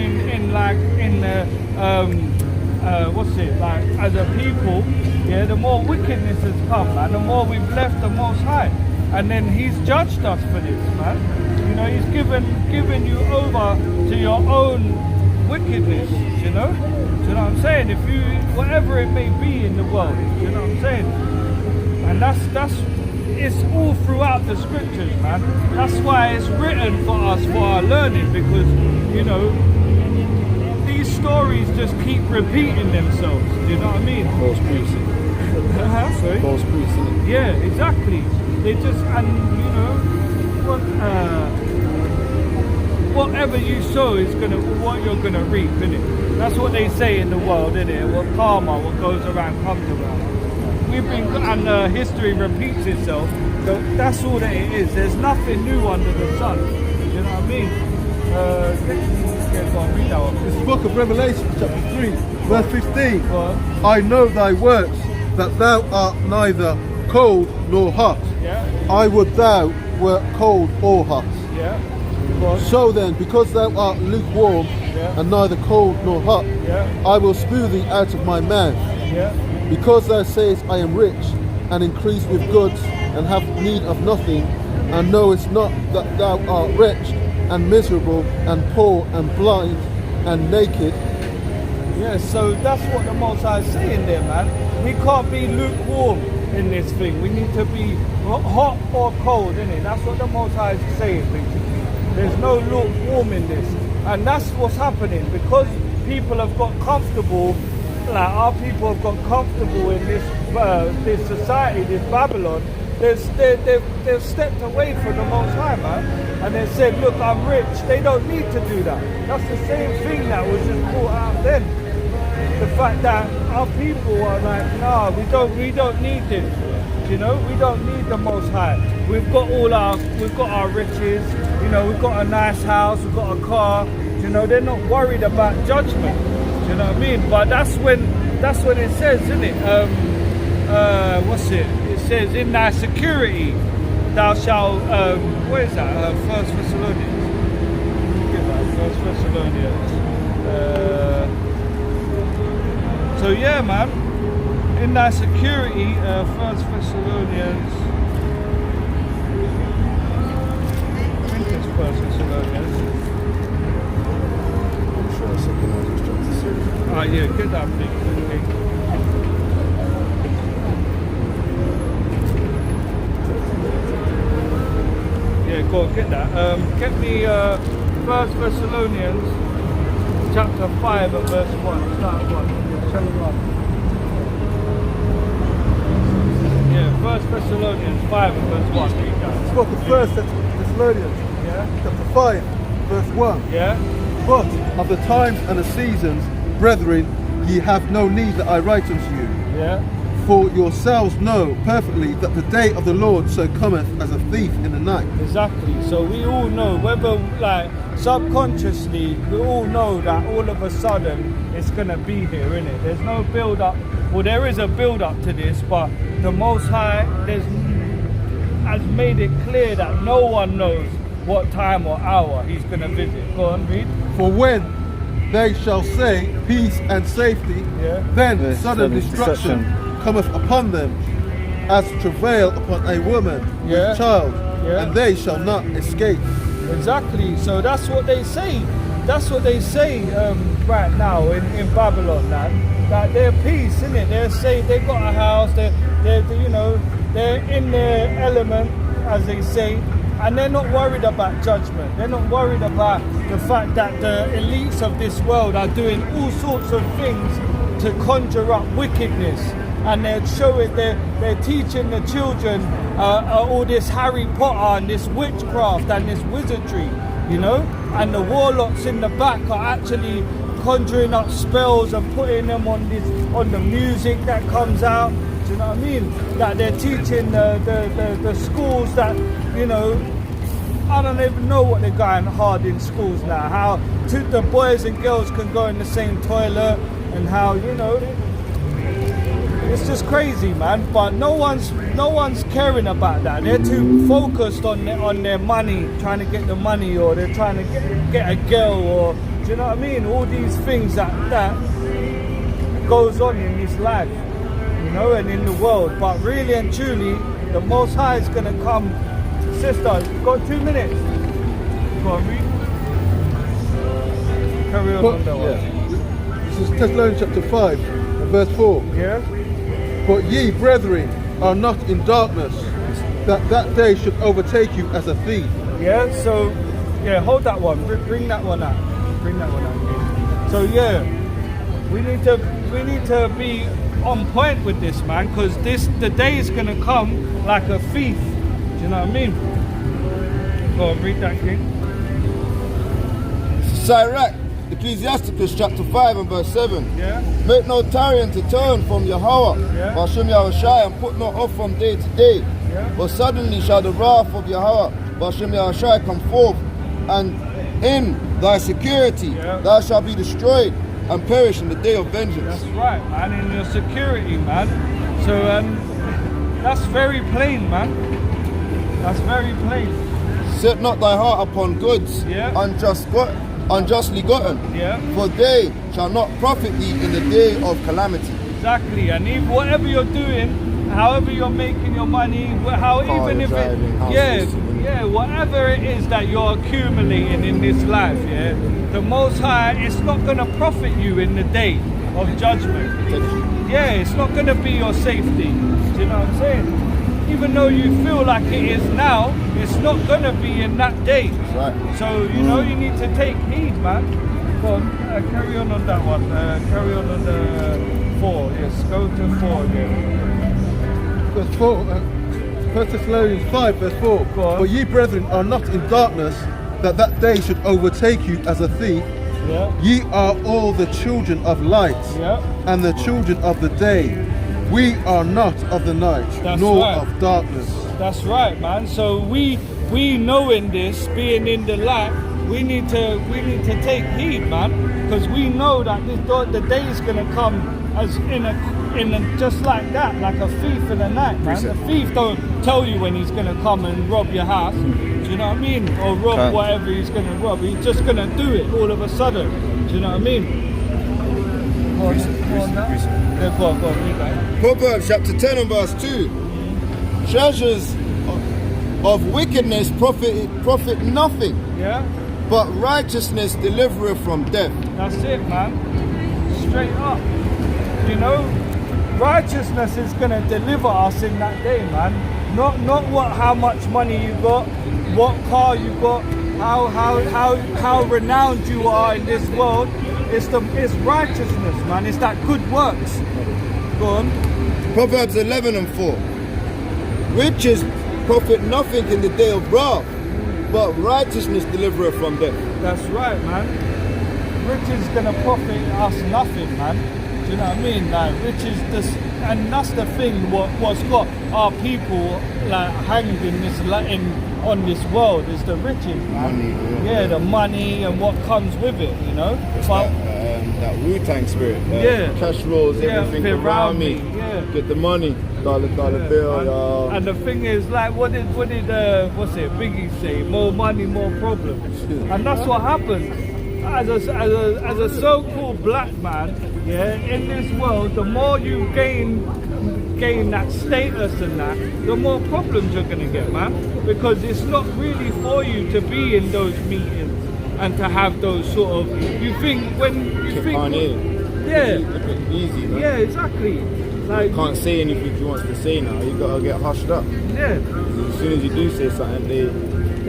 as a people, yeah, the more wickedness has come, man. The more we've left the Most High, and then He's judged us for this, man. You know, He's given you over to your own wickedness. You know, do you know what I'm saying? If you, whatever it may be in the world, you know what I'm saying? And that's it's all throughout the scriptures, man. That's why it's written for us, for our learning, because, you know, these stories just keep repeating themselves. Do you know what I mean? False precept. Sorry? False precept. Yeah, exactly. They just, and you know, whatever you sow is what you're gonna reap, innit? That's what they say in the world, innit? What karma, what goes around comes around. And history repeats itself. So that's all that it is. There's nothing new under the sun. You know what I mean? Read that one. This book of Revelation, chapter 3, verse 15. What? I know thy works, that thou art neither cold nor hot. Yeah. I would thou wert cold or hot. Yeah. What? So then, because thou art lukewarm, Yeah. and neither cold nor hot, Yeah. I will spew thee out of my mouth. Yeah. Because thou sayest, I am rich, and increase with goods, and have need of nothing, and knowest not that thou art wretched, and miserable, and poor, and blind, and naked. Yeah, so that's what the Most High is saying there, man. We can't be lukewarm in this thing. We need to be hot or cold, innit? That's what the Most High is saying, basically. There's no lukewarm in this. And that's what's happening, because people have got comfortable, like our people have got comfortable in this society, this Babylon. They've stepped away from the Most High, man, and they said, look, I'm rich. They don't need to do that. That's the same thing that was just brought out then. The fact that our people are like, nah, we don't need this. You know, we don't need the Most High. We've got our riches. You know, we've got a nice house, we've got a car. You know, they're not worried about judgment. Do you know what I mean? But that's when it says, isn't it? What's it? It says, in thy security thou shalt, where is that? 1 Thessalonians. Get that, 1 Thessalonians. So yeah, man. In thy security, 1 Thessalonians. I think it's 1 Thessalonians. I'm sure it's something I was trying to say. Ah, yeah, get that, please. Okay. Yeah, go on, get that. Get me 1 Thessalonians chapter 5 and verse 1. Start at 1. Chapter 1. Yeah, 1 Thessalonians 5 and verse 1. Read that. This book of 1 Thessalonians, Yeah? chapter 5, verse 1. Yeah? Good. Of the times and the seasons, brethren, ye have no need that I write unto you. Yeah. For yourselves know perfectly that the day of the Lord so cometh as a thief in the night. Exactly. So we all know, whether like subconsciously, we all know that all of a sudden it's gonna be here, innit? There's no build up. Well, there is a build up to this, but the Most High has made it clear that no one knows what time or hour He's gonna visit. Go on, read. For when they shall say peace and safety, Yeah. then Yes, sudden sudden destruction cometh upon them, as travail upon a woman Yeah. with child, Yeah. and they shall not escape. Exactly. So that's what they say. That's what they say right now in Babylon. That they're peace, isn't it? They're safe. They've got a house. They're you know they're in their element, as they say, and they're not worried about judgment. They're not worried about the fact that the elites of this world are doing all sorts of things to conjure up wickedness. And they're showing, they're teaching the children all this Harry Potter and this witchcraft and this wizardry, you know. And the warlocks in the back are actually conjuring up spells and putting them on the music that comes out. Do you know what I mean? That they're teaching the schools that, you know, I don't even know what they're going hard in schools now. How the boys and girls can go in the same toilet, and how, you know. It's just crazy, man. But no one's caring about that. They're too focused on their money, trying to get the money, or they're trying to get a girl, or do you know what I mean? All these things that goes on in this life, you know, and in the world. But really and truly, the Most High is gonna come. Sister, you've got 2 minutes. Go on, read. Carry on that one. This is Thessalonians chapter 5, and verse 4. Yeah. But ye, brethren, are not in darkness, that day should overtake you as a thief. Yeah, so, yeah, hold that one. Bring that one out. Bring that one out. So, yeah, we need to be on point with this, man, because the day is going to come like a thief. Do you know what I mean? Go on, read that, King. Sirach, Ecclesiasticus chapter 5 and verse 7. Yeah. Make no tarrying to turn from Yahweh, Yeah. Bashem Yahushai, and put not off from day to day. Yeah. But suddenly shall the wrath of Yahweh, Bashem Yahushai, come forth, and in thy security Yeah. thou shalt be destroyed and perish in the day of vengeance. That's right, man, in your security, man. So, that's very plain, man. That's very plain. Set not thy heart upon goods Yeah. unjustly gotten, Yeah. for they shall not profit thee in the day of calamity. Exactly, and if whatever you're doing, however you're making your money, even if it, whatever it is that you're accumulating in this life, yeah, the Most High, it's not going to profit you in the day of judgment. Yeah, it's not going to be your safety. Do you know what I'm saying? Even though you feel like it is now, it's not going to be in that day. Right. So, you know, you need to take heed, man. Go on, carry on that one. Carry on the 4. Yes, go to 4 again. Verse 4, 1 Thessalonians 5, verse 4. Go on. For ye, brethren, are not in darkness, that day should overtake you as a thief. Yeah. Ye are all the children of light, Yeah. and the children of the day. We are not of the night, That's nor right. of darkness. That's right, man. So we knowing this, being in the light, we need to take heed, man, because we know that the day is gonna come as in a just like that, like a thief in the night, man. The thief don't tell you when he's gonna come and rob your house. Do you know what I mean? Or rob whatever he's gonna rob. He's just gonna do it all of a sudden. Do you know what I mean? Go on, Yeah, go on, read that. Proverbs chapter 10 and verse 2. Treasures of wickedness profit nothing, Yeah? but righteousness delivereth from death. That's it, man. Straight up. You know, righteousness is gonna deliver us in that day, man. Not how much money you got, what car you got, how renowned you are in this world. It's righteousness, man. It's that good works. Go on. Proverbs 11 and 4. Riches profit nothing in the day of wrath, but righteousness delivereth from death. That's right, man. riches gonna profit us nothing, man. Do you know what I mean? Like riches just, and that's the thing. What's got our people like hanged in this on this world is the riches, man. Money, yeah, the money and what comes with it, you know. But that Wu-Tang spirit. Yeah. Cash rolls, everything around me. Yeah. Get the money. Dollar bill, y'all. And the thing is, like, what did Biggie say? More money, more problems. And that's what happens. As a so-called black man, yeah, in this world, the more you gain that status and that, the more problems you're gonna get, man. Because it's not really for you to be in those meetings and to have those sort of. You think when you think, on it. yeah, Easy, man. yeah, exactly. Like Can't say anything he wants to say now. You gotta get hushed up. yeah. As soon as you do say something, they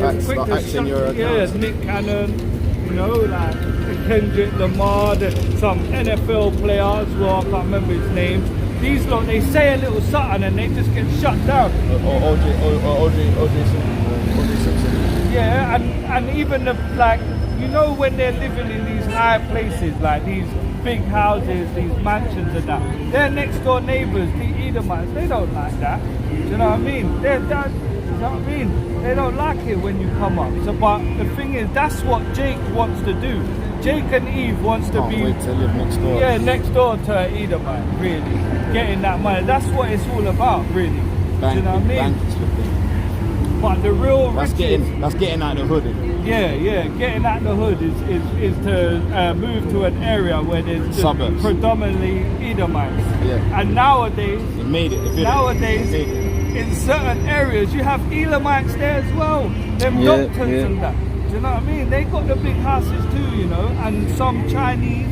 Quick start to axing your shut- account. Yeah, Nick Cannon, you know, like Kendrick Lamar, some NFL player as well, I can't remember his name. These lot, they say a little something and they just get shut down. Or OJ Simpson. Yeah, and even the, like, you know, when they're living in these high places, like these big houses, these mansions and that, their next door neighbours, the Edomites, they don't like that. Do you know what I mean? You know what I mean? They don't like it when you come up. So, but the thing is, that's what Jake wants to do. Jake and Eve wants to Can't be wait to live next door. yeah, next door to an Edomite, really. Getting that money. That's what it's all about, really. Do you know what I mean? But the real That's riches, getting out of the hood. yeah, getting out the hood is to move to an area where there's just Suburbs. predominantly Edomites. Yeah. And nowadays, It made it. It nowadays, made it. in certain areas, you have Elamites there as well. Them Yeah, doctors yeah. and that. Do you know what I mean? They got the big houses too, you know, and some Chinese.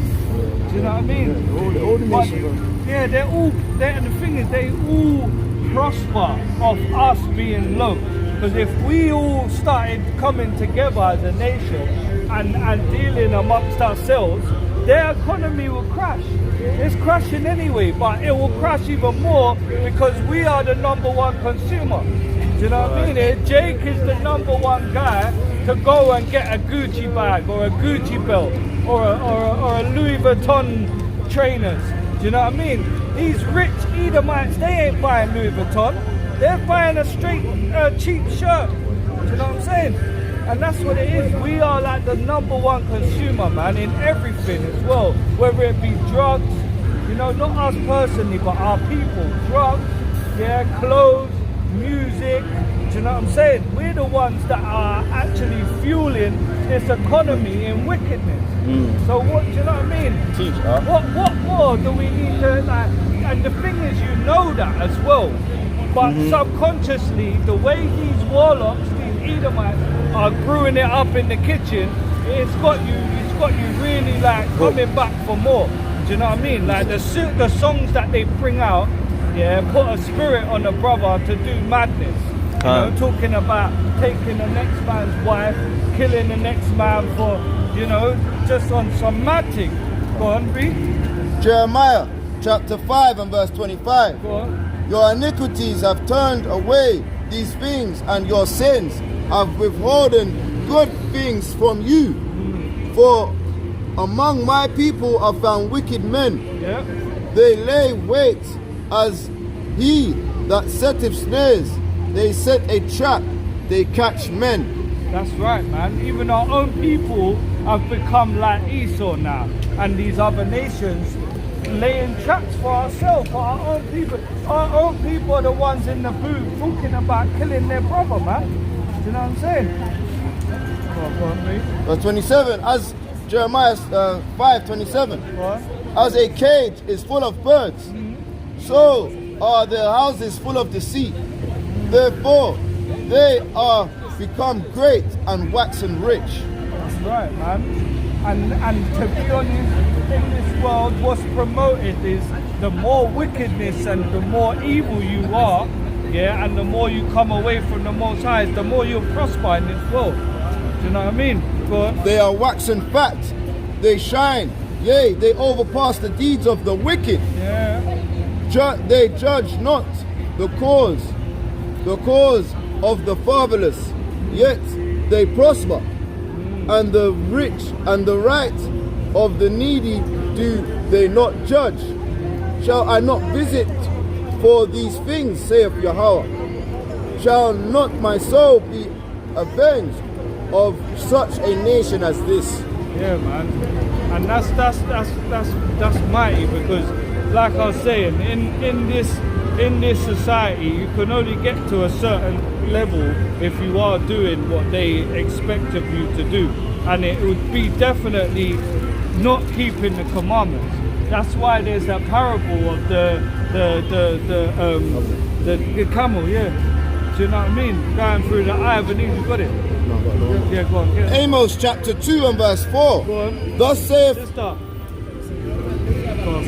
Do you know what I mean? All the But, nations. yeah, and the thing is, they all prosper off us being low. Because if we all started coming together as a nation and dealing amongst ourselves, their economy will crash. It's crashing anyway, but it will crash even more because we are the number one consumer. Do you know what I mean? Jake is the number one guy to go and get a Gucci bag or a Gucci belt or a Louis Vuitton trainers. Do you know what I mean? These rich Edomites, they ain't buying Louis Vuitton. They're buying a straight cheap shirt. Do you know what I'm saying? And that's what it is. We are like the number one consumer, man, in everything as well. Whether it be drugs, you know, not us personally, but our people. Drugs, yeah, clothes, music. Do you know what I'm saying? We're the ones that are actually fueling this economy in wickedness. So what, do you know what I mean? Teach, huh? What more do we need to, like, and the thing is, you know that as well. But subconsciously, the way these warlocks, these Edomites, are brewing it up in the kitchen, it's got you really like coming back for more. Do you know what I mean? Like the songs that they bring out, yeah, put a spirit on a brother to do madness. You know, talking about taking the next man's wife, killing the next man for, you know, just on some mad thing. Go on, read. Jeremiah chapter 5 and verse 25. Go on. Your iniquities have turned away these things, and your sins have withholden good things from you. For among my people are found wicked men. Yeah. They lay wait as he that setteth snares. They set a trap, they catch men. That's right, man. Even our own people have become like Esau now. And these other nations laying traps for ourselves, for our own people. Our own people are the ones in the booth talking about killing their brother, man. Do you know what I'm saying? Go on, mate. Verse 27, as Jeremiah 5:27. Go on. As a cage is full of birds, so are their houses full of deceit. Therefore, they are become great and waxen rich. That's right, man. And to be honest, in this world, what's promoted is the more wickedness and the more evil you are, yeah, and the more you come away from the Most High, the more you'll prosper in this world. Do you know what I mean? Go on. They are waxen fat, they shine, yea, they overpass the deeds of the wicked. Yeah. They judge not the cause of the fatherless, yet they prosper. And the rich and the right of the needy do they not judge? Shall I not visit for these things, saith Yahweh? Shall not my soul be avenged of such a nation as this? Yeah, man. And that's mighty, because like I was saying, in this society you can only get to a certain level if you are doing what they expect of you to do, and it would be definitely not keeping the commandments. That's why there's that parable of the camel, yeah. Do you know what I mean? Going through the eye of an needle. You got it? Yeah, go on. Yeah. Amos chapter 2 and verse 4. Go on. Thus saith Sister. Go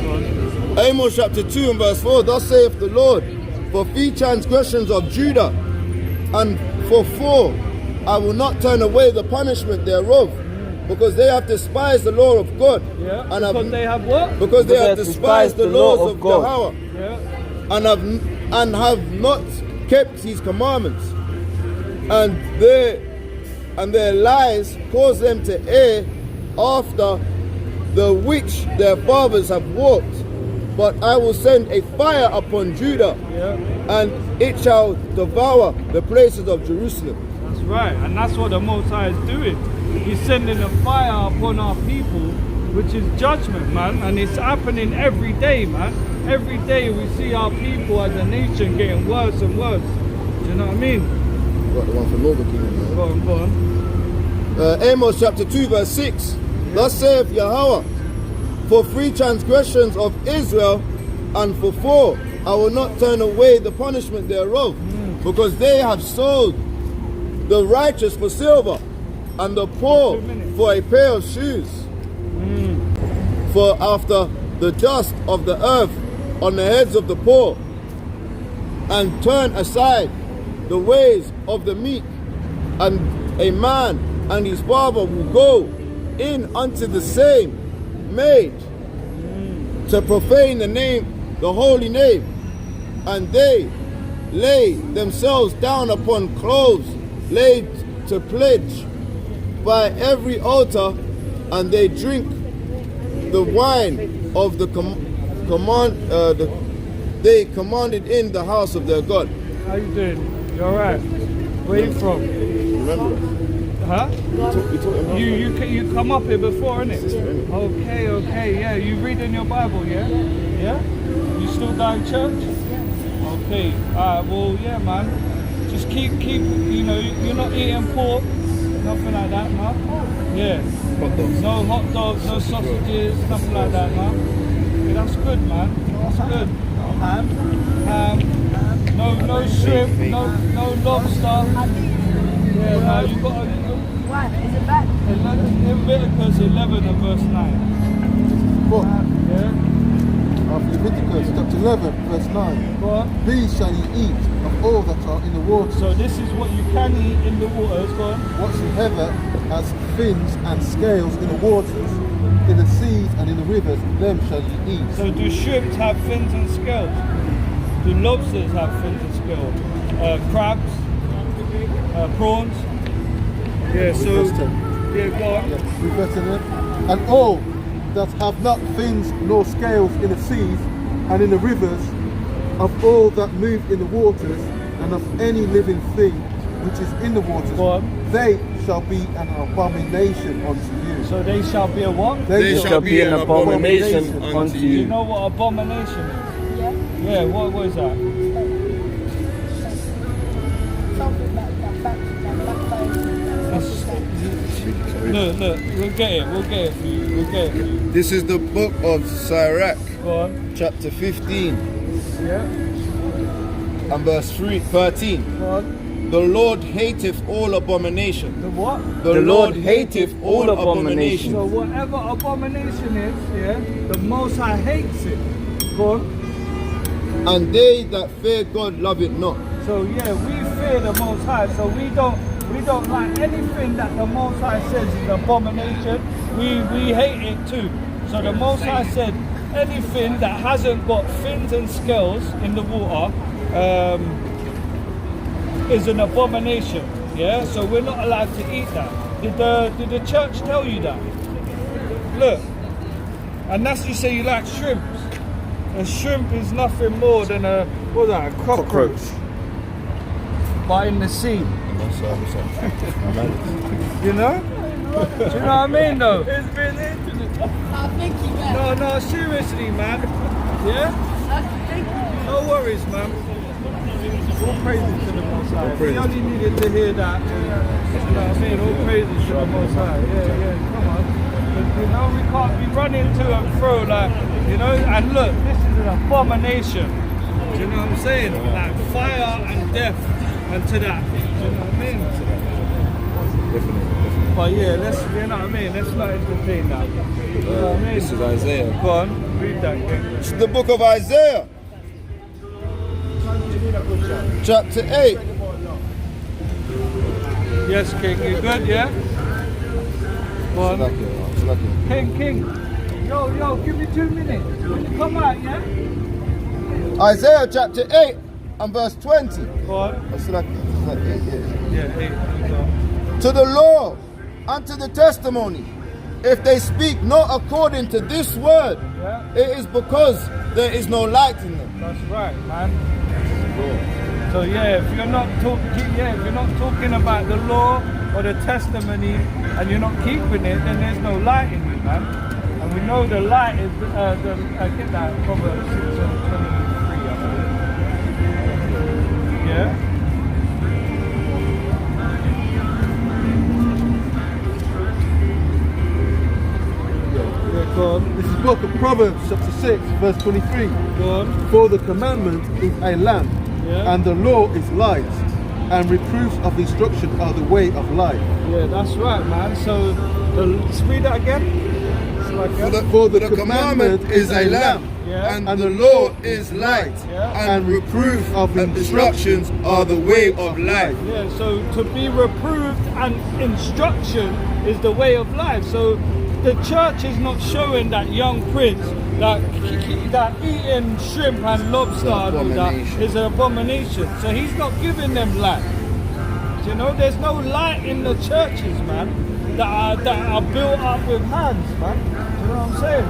on. Amos chapter 2 and verse 4. Thus saith the Lord, for 3 transgressions of Judah, and for 4 I will not turn away the punishment thereof, because they have despised the law of God. Yeah. And Because they have what? because they have despised the laws of Yahweh, Yeah. and have not kept his commandments, and their lies cause them to err after the which their fathers have walked. But I will send a fire upon Judah, Yeah. and it shall devour the places of Jerusalem. That's right, and that's what the Most High is doing. He's sending a fire upon our people, which is judgment, man, and it's happening every day, man. Every day we see our people as a nation getting worse and worse. Do you know what I mean? Got the one for Northern Kingdom. Go on. Amos chapter 2 verse 6. Thus saith Yahweh, for 3 transgressions of Israel, and for 4 I will not turn away the punishment thereof, because they have sold the righteous for silver, and the poor for a pair of shoes. For after the dust of the earth on the heads of the poor, and turn aside the ways of the meek, and a man and his father will go in unto the same maid to profane the holy name, and they lay themselves down upon clothes laid to pledge by every altar, and they drink the wine of the they commanded in the house of their God. How you doing? You alright? Where you from? Remember? Huh? We talked about You come up here before, innit? innit? Okay, yeah. You reading your Bible, yeah? Yeah? You still going to church? Okay. Well, yeah, man. Just keep, you're not eating pork, nothing like that, man. Yeah. hot dogs. No hot dogs, no sausages, nothing like that, man. Yeah, that's good, man. That's good. Ham. No shrimp, no lobster. Yeah, man, you got to... Why? Is it bad? Leviticus 11 and verse 9. What? Yeah? Leviticus chapter 11, verse 9. Go on. These shall ye eat of all that are in the water. So this is what you can eat in the waters. Go on. Whatsoever has fins and scales in the waters, in the seas and in the rivers, them shall ye eat. So do shrimps have fins and scales? Do lobsters have fins and scales? Crabs? Prawns? Yeah, so... Verse 10. Yeah, go on. Yes, we better than it. And all that have not fins nor scales in the seas and in the rivers, of all that move in the waters, and of any living thing which is in the waters, Go on. they shall be an abomination unto you. So they shall be a what? They shall be an abomination unto Do you you. know what abomination is? Yeah. Yeah, what was that? Something like that. Look, we'll get it for you. This is the book of Sirach, Go on. chapter 15 Yeah, and verse 13. go on. The Lord hateth all abomination. The what? The Lord hateth all abomination. So whatever abomination is, yeah, the Most High hates it. Go on. And they that fear God love it not. So yeah, we fear the Most High, so we don't like anything that the Most High says is abomination. We hate it too. So the Most High said anything that hasn't got fins and scales in the water is an abomination. Yeah, so we're not allowed to eat that. Did the church tell you that? Look, And that's, you say you like shrimps. A shrimp is nothing more than a, what's that, a cockroach. But in the sea. You know? Do you know what I mean though? Thank you, man. No, seriously, man. Yeah? Thank you. No worries, man. All praises to the Most High. We only needed to hear that. You know what I mean? All praises to the Most High. Yeah, come on. But, you know, we can't be running to and fro like, you know, and look, this is an abomination. Do you know what I'm saying? Like fire and death and to that. Do you know what I mean? Definitely. But yeah, let's, you know what I mean? Let's not entertain that. You know what I mean? This is Isaiah. Go on, read that again. It's the book of Isaiah, chapter 8. Yes, King, you good, yeah? Go on. King. Yo, give me 2 minutes. When you come out, yeah? Isaiah chapter 8 and verse 20. Go on. Yeah, 8. Go on. To the law and to the testimony, if they speak not according to this word, Yeah, it is because there is no light in them. that's right, man. So yeah, if you're not talking about the law or the testimony and you're not keeping it, then there's no light in you, man. And we know the light is I get that Proverbs 6 and 23, I believe. Yeah. Go on. This is book of Proverbs, chapter 6, verse 23. Go on. For the commandment is a lamp, Yeah. and the law is light, and reproofs of instruction are the way of life. Yeah, that's right, man. So, let's read that again. It's like For the commandment is a lamp, Yeah. And the law is light, Yeah. and reproof of instructions are the way of life. Yeah, so to be reproved and instruction is the way of life. So the church is not showing that young prince that eating shrimp and lobster and all that is an abomination. So he's not giving them light. You know, there's no light in the churches, man, that are built up with hands, man. You know what I'm saying?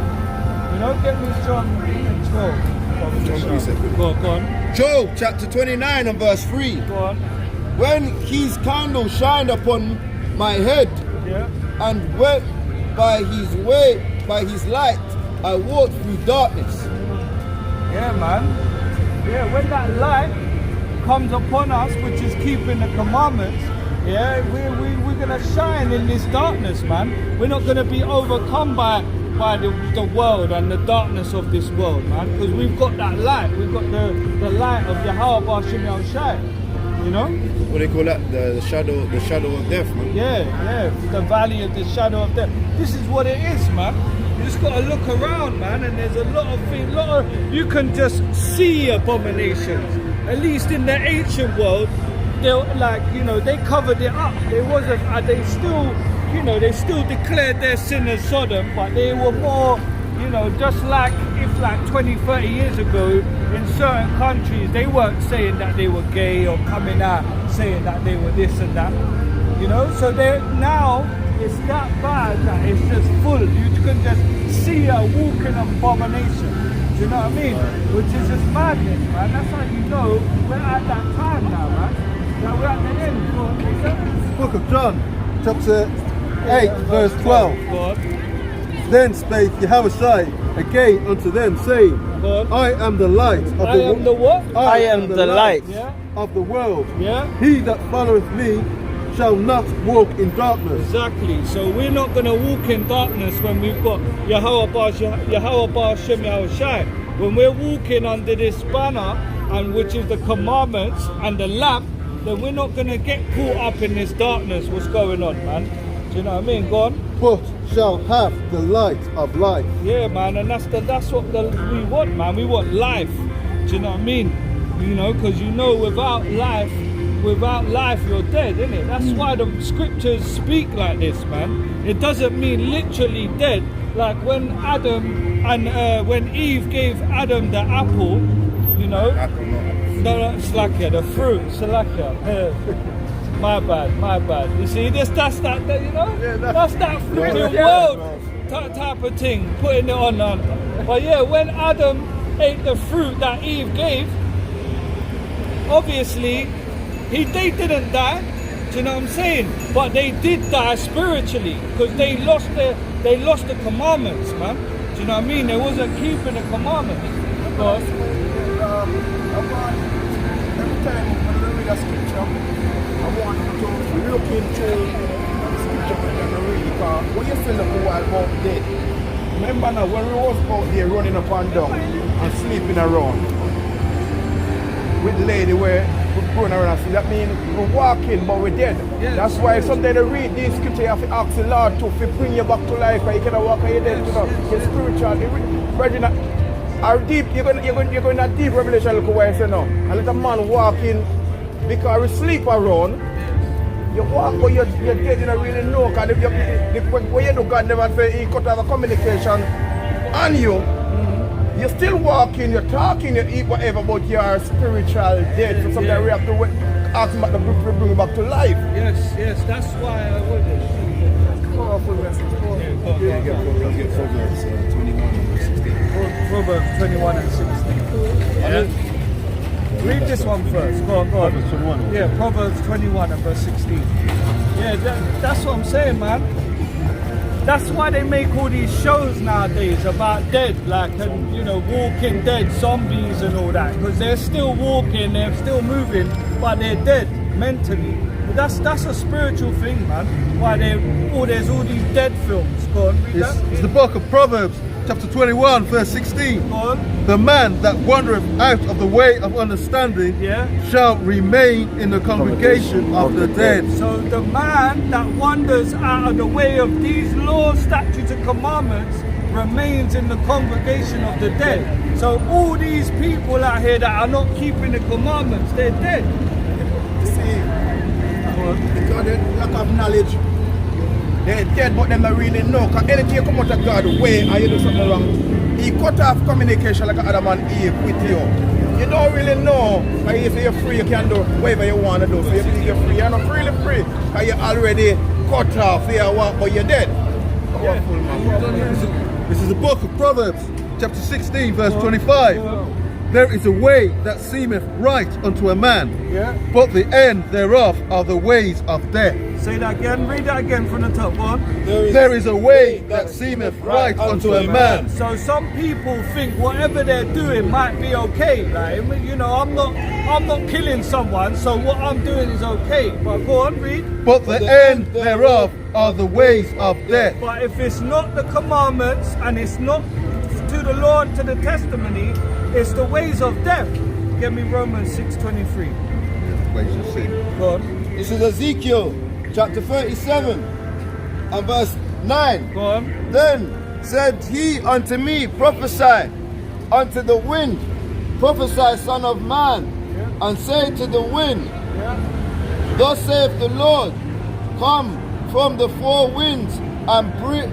You know, get me John 12. Go on. Job chapter 29 and verse 3. Go on. When his candle shined upon my head, Yeah. and went by his light, I walked through darkness. Yeah, man. Yeah, when that light comes upon us, which is keeping the commandments, yeah, we're gonna shine in this darkness, man. We're not gonna be overcome by the world and the darkness of this world, man. Because we've got that light. We've got the light of Yahweh Bashim Shai. You know? What do they call that? The shadow of death, man. Yeah, the valley of the shadow of death. This is what it is, man. You just gotta look around, man, and there's a lot of things. You can just see abominations. At least in the ancient world, they covered it up. They still declared their sin as Sodom, but they were more, just like if 20, 30 years ago in certain countries, they weren't saying that they were gay or coming out saying that they were this and that, so now it's that bad that it's just full. You can just see a walking abomination. Do you know what I mean? Which is just madness, man. That's how you know we're at that time now, man. That we're at the end. Book of John, chapter 8, verse 12. God. Then spake Yahushua again unto them, saying, God. I am the light of I am the what? I am the light. Yeah. of the world. Yeah. He that followeth me shall not walk in darkness. Exactly. So we're not going to walk in darkness when we've got Yahweh Ba'ashem Yahushai. When we're walking under this banner, and which is the commandments and the lamp, then we're not going to get caught up in this darkness. What's going on, man? Do you know what I mean? Go on. But shall have the light of life. Yeah, man, and that's what we want, man. We want life. Do you know what I mean? Because without life you're dead, isn't it? That's why the scriptures speak like this, man. It doesn't mean literally dead. Like when Adam and when Eve gave Adam the apple, No, it's like the fruit. It's like My bad. You see, that's that flipping world type of thing, putting it on. But yeah, when Adam ate the fruit that Eve gave, obviously they didn't die. Do you know what I'm saying? But they did die spiritually because they lost the commandments, man. Do you know what I mean? They wasn't keeping the commandments. But every time when we read a scripture, I want you to look into the scripture when you read, because when you say look a while about dead, remember now when we was out there running up and down and sleeping around with the lady where we're going around and sleep, that means we're walking but we're dead. Yes. That's why sometimes you read these scriptures, you have to ask the Lord to bring you back to life, but you cannot walk on your dead, you know. It's spiritual. Brethren, are deep, you're going to deep revelation, look where I say now. And let a man walking because we sleep around. You walk but you're dead, you don't really know. Because when you do God never say he cut off a communication on you, you're still walking, you're talking, you eat whatever, but you're spiritual dead. So sometimes we have to ask him to bring you back to life. yes, that's why I would. Powerful message. Proverbs 21 and 16. Yeah. Read this one first. Go on. Proverbs 21. Yeah, Proverbs 21 and verse 16. Yeah, that's what I'm saying, man. That's why they make all these shows nowadays about dead, like, and, you know, walking dead, zombies and all that, because they're still walking, they're still moving, but they're dead mentally. But that's a spiritual thing, man. Why there's all these dead films. Go on, read that. It's the book of Proverbs, chapter 21, verse 16. Go on. The man that wandereth out of the way of understanding shall remain in the congregation of the dead. So the man that wanders out of the way of these laws, statutes and commandments remains in the congregation of the dead. So all these people out here that are not keeping the commandments, they're dead. You see, because they lack of knowledge, they're dead but they don't really know. Because anything you come out of God's way and you do something wrong, he cut off communication like Adam and Eve with you. You don't really know. Because you say you're free, you can do whatever you want to do. So you believe you're free. You're not really free. Because you're already cut off here, but you're dead. Powerful, man. This is the book of Proverbs, chapter 16, verse 25. There is a way that seemeth right unto a man, but the end thereof are the ways of death. Say that again, read that again from the top one. There is a way that seemeth right unto a man. So some people think whatever they're doing might be okay. Like, you know, I'm not killing someone, so what I'm doing is okay. But go on, read. But the end thereof are the ways of death. But if it's not the commandments and it's not to the Lord, to the testimony, it's the ways of death. Give me Romans 6:23. Ways of sin. Go on. This is Ezekiel chapter 37 and verse 9. Go on. Then said he unto me, prophesy unto the wind, prophesy, son of man, and say to the wind, thus saith the Lord, come from the four winds and breathe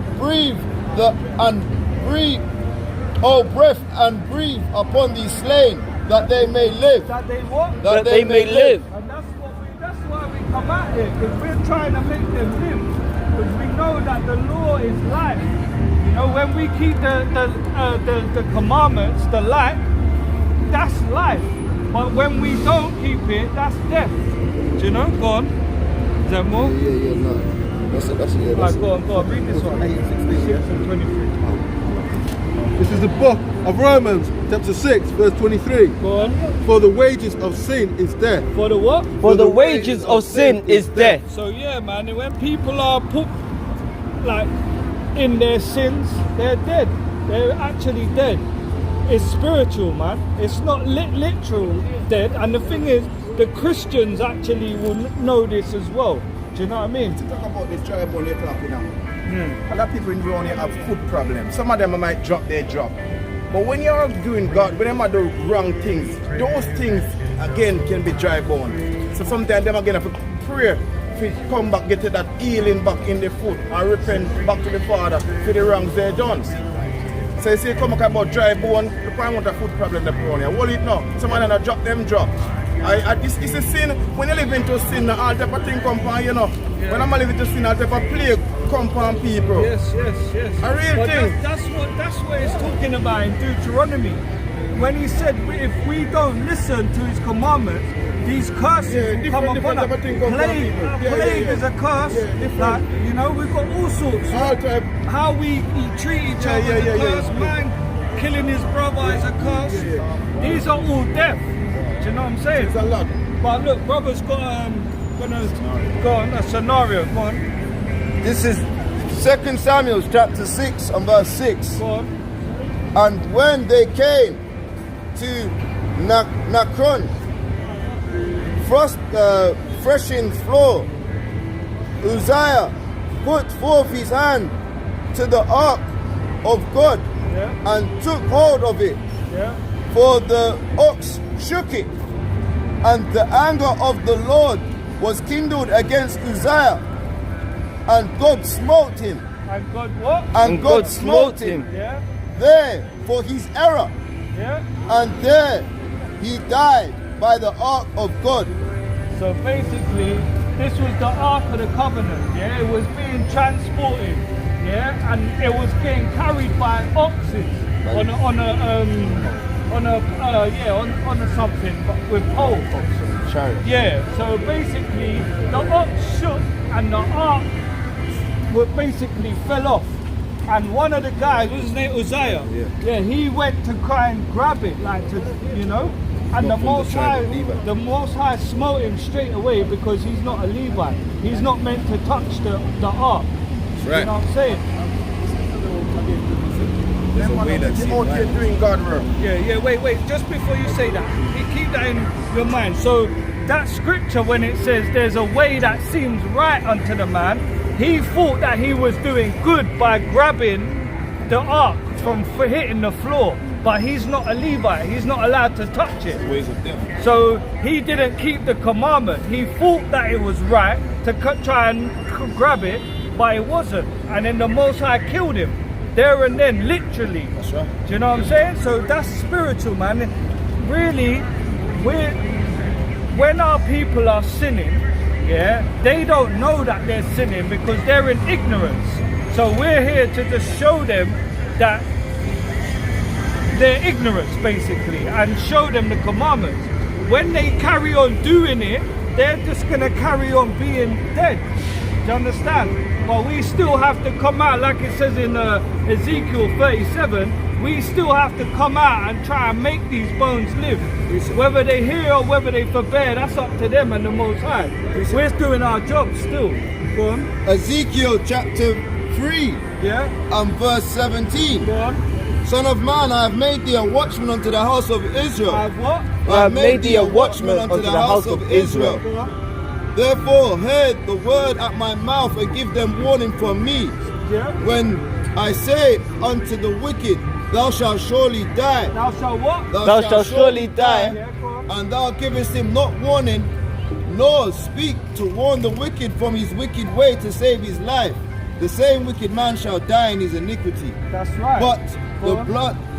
breath and breathe upon these slain, that they may live. That they what? That they may live. And that's why we come out here, because we're trying to make them live. Because we know that the law is life. You know, when we keep the commandments, the light, that's life. But when we don't keep it, that's death. Do you know? Go on. Is there more? Yeah, no. That's it. Right, go on, read this one. 8 and 16, 6 and 23. This is the book of Romans, chapter 6, verse 23. Go on. For the wages of sin is death. For the what? For the wages of sin is death. So yeah, man, and when people are put like in their sins, they're dead. They're actually dead. It's spiritual, man. It's not literal dead. And the thing is, the Christians actually will know this as well. Do you know what I mean? To talk about this dry bone you're talking now. A lot of people in Brunei have food problems. Some of them might drop their job. But when you're doing God, when they do wrong things, those things again can be dry bone. So sometimes them again have to pray to come back, get that healing back in the foot and repent back to the Father for the wrongs they done. So you see, come back about dry bone, the point want a food problem in Brunei. Hold it now. Some of them drop them job. It's a sin. When you live into sin, all type of thing come upon, you know. When I'm living into sin, all type of plague come upon people. Yes. A real But thing. that's what he's talking about in Deuteronomy. When he said if we don't listen to his commandments, these curses will come upon us. type of thing come upon Plague, people. plague is a curse. different. You know, we've got all sorts. All type. How we treat each other is a curse. Man killing his brother is a curse. These are all death. Do you know what I'm saying? It's a lot. But look, brother's got go on a scenario. Go on. This is 2 Samuel chapter 6 and verse 6. Go on. And when they came to Nakron, threshing floor, Uzziah put forth his hand to the ark of God and took hold of it. Yeah. For the ox shook it, and the anger of the Lord was kindled against Uzziah, and God smote him. And God what? And God smote him Yeah. there for his error, Yeah. and there he died by the ark of God. So basically, this was the Ark of the Covenant. Yeah. It was being transported. Yeah. And it was getting carried by oxen on a something, but with poles. Yeah, so basically the ox shook and the ark basically fell off. And one of the guys, what's his name, Uzziah? Yeah, he went to try and grab it, like to, you know. And the Most High smote him straight away because he's not a Levite. He's not meant to touch the ark. Right. You know what I'm saying? Doing God work. Yeah, wait, just before you say that, keep that in your mind. So that scripture, when it says there's a way that seems right unto the man, he thought that he was doing good by grabbing the ark from hitting the floor, but he's not a Levite, he's not allowed to touch it. Ways of death. So he didn't keep the commandment. He thought that it was right to try and grab it, but it wasn't. And then the Most High killed him there and then, literally. That's right. Do you know what I'm saying? So that's spiritual, man. Really, when our people are sinning, yeah, they don't know that they're sinning because they're in ignorance. So we're here to just show them that they're ignorance, basically, and show them the commandments. When they carry on doing it, they're just going to carry on being dead. Do you understand? But we still have to come out, like it says in Ezekiel 37, we still have to come out and try and make these bones live. Whether they hear or whether they forbear, that's up to them and the Most High. We're doing our job still. Go on. Ezekiel chapter 3 and verse 17. Go on. Son of man, I have made thee a watchman unto the house of Israel. I have what? I have made thee a watchman unto the house of Israel. Go on. Therefore, hear the word at my mouth and give them warning from me. Yeah. When I say unto the wicked, thou shalt surely die. Thou shalt what? Thou shalt surely die. Yeah, go on. And thou givest him not warning, nor speak to warn the wicked from his wicked way to save his life. The same wicked man shall die in his iniquity. That's right.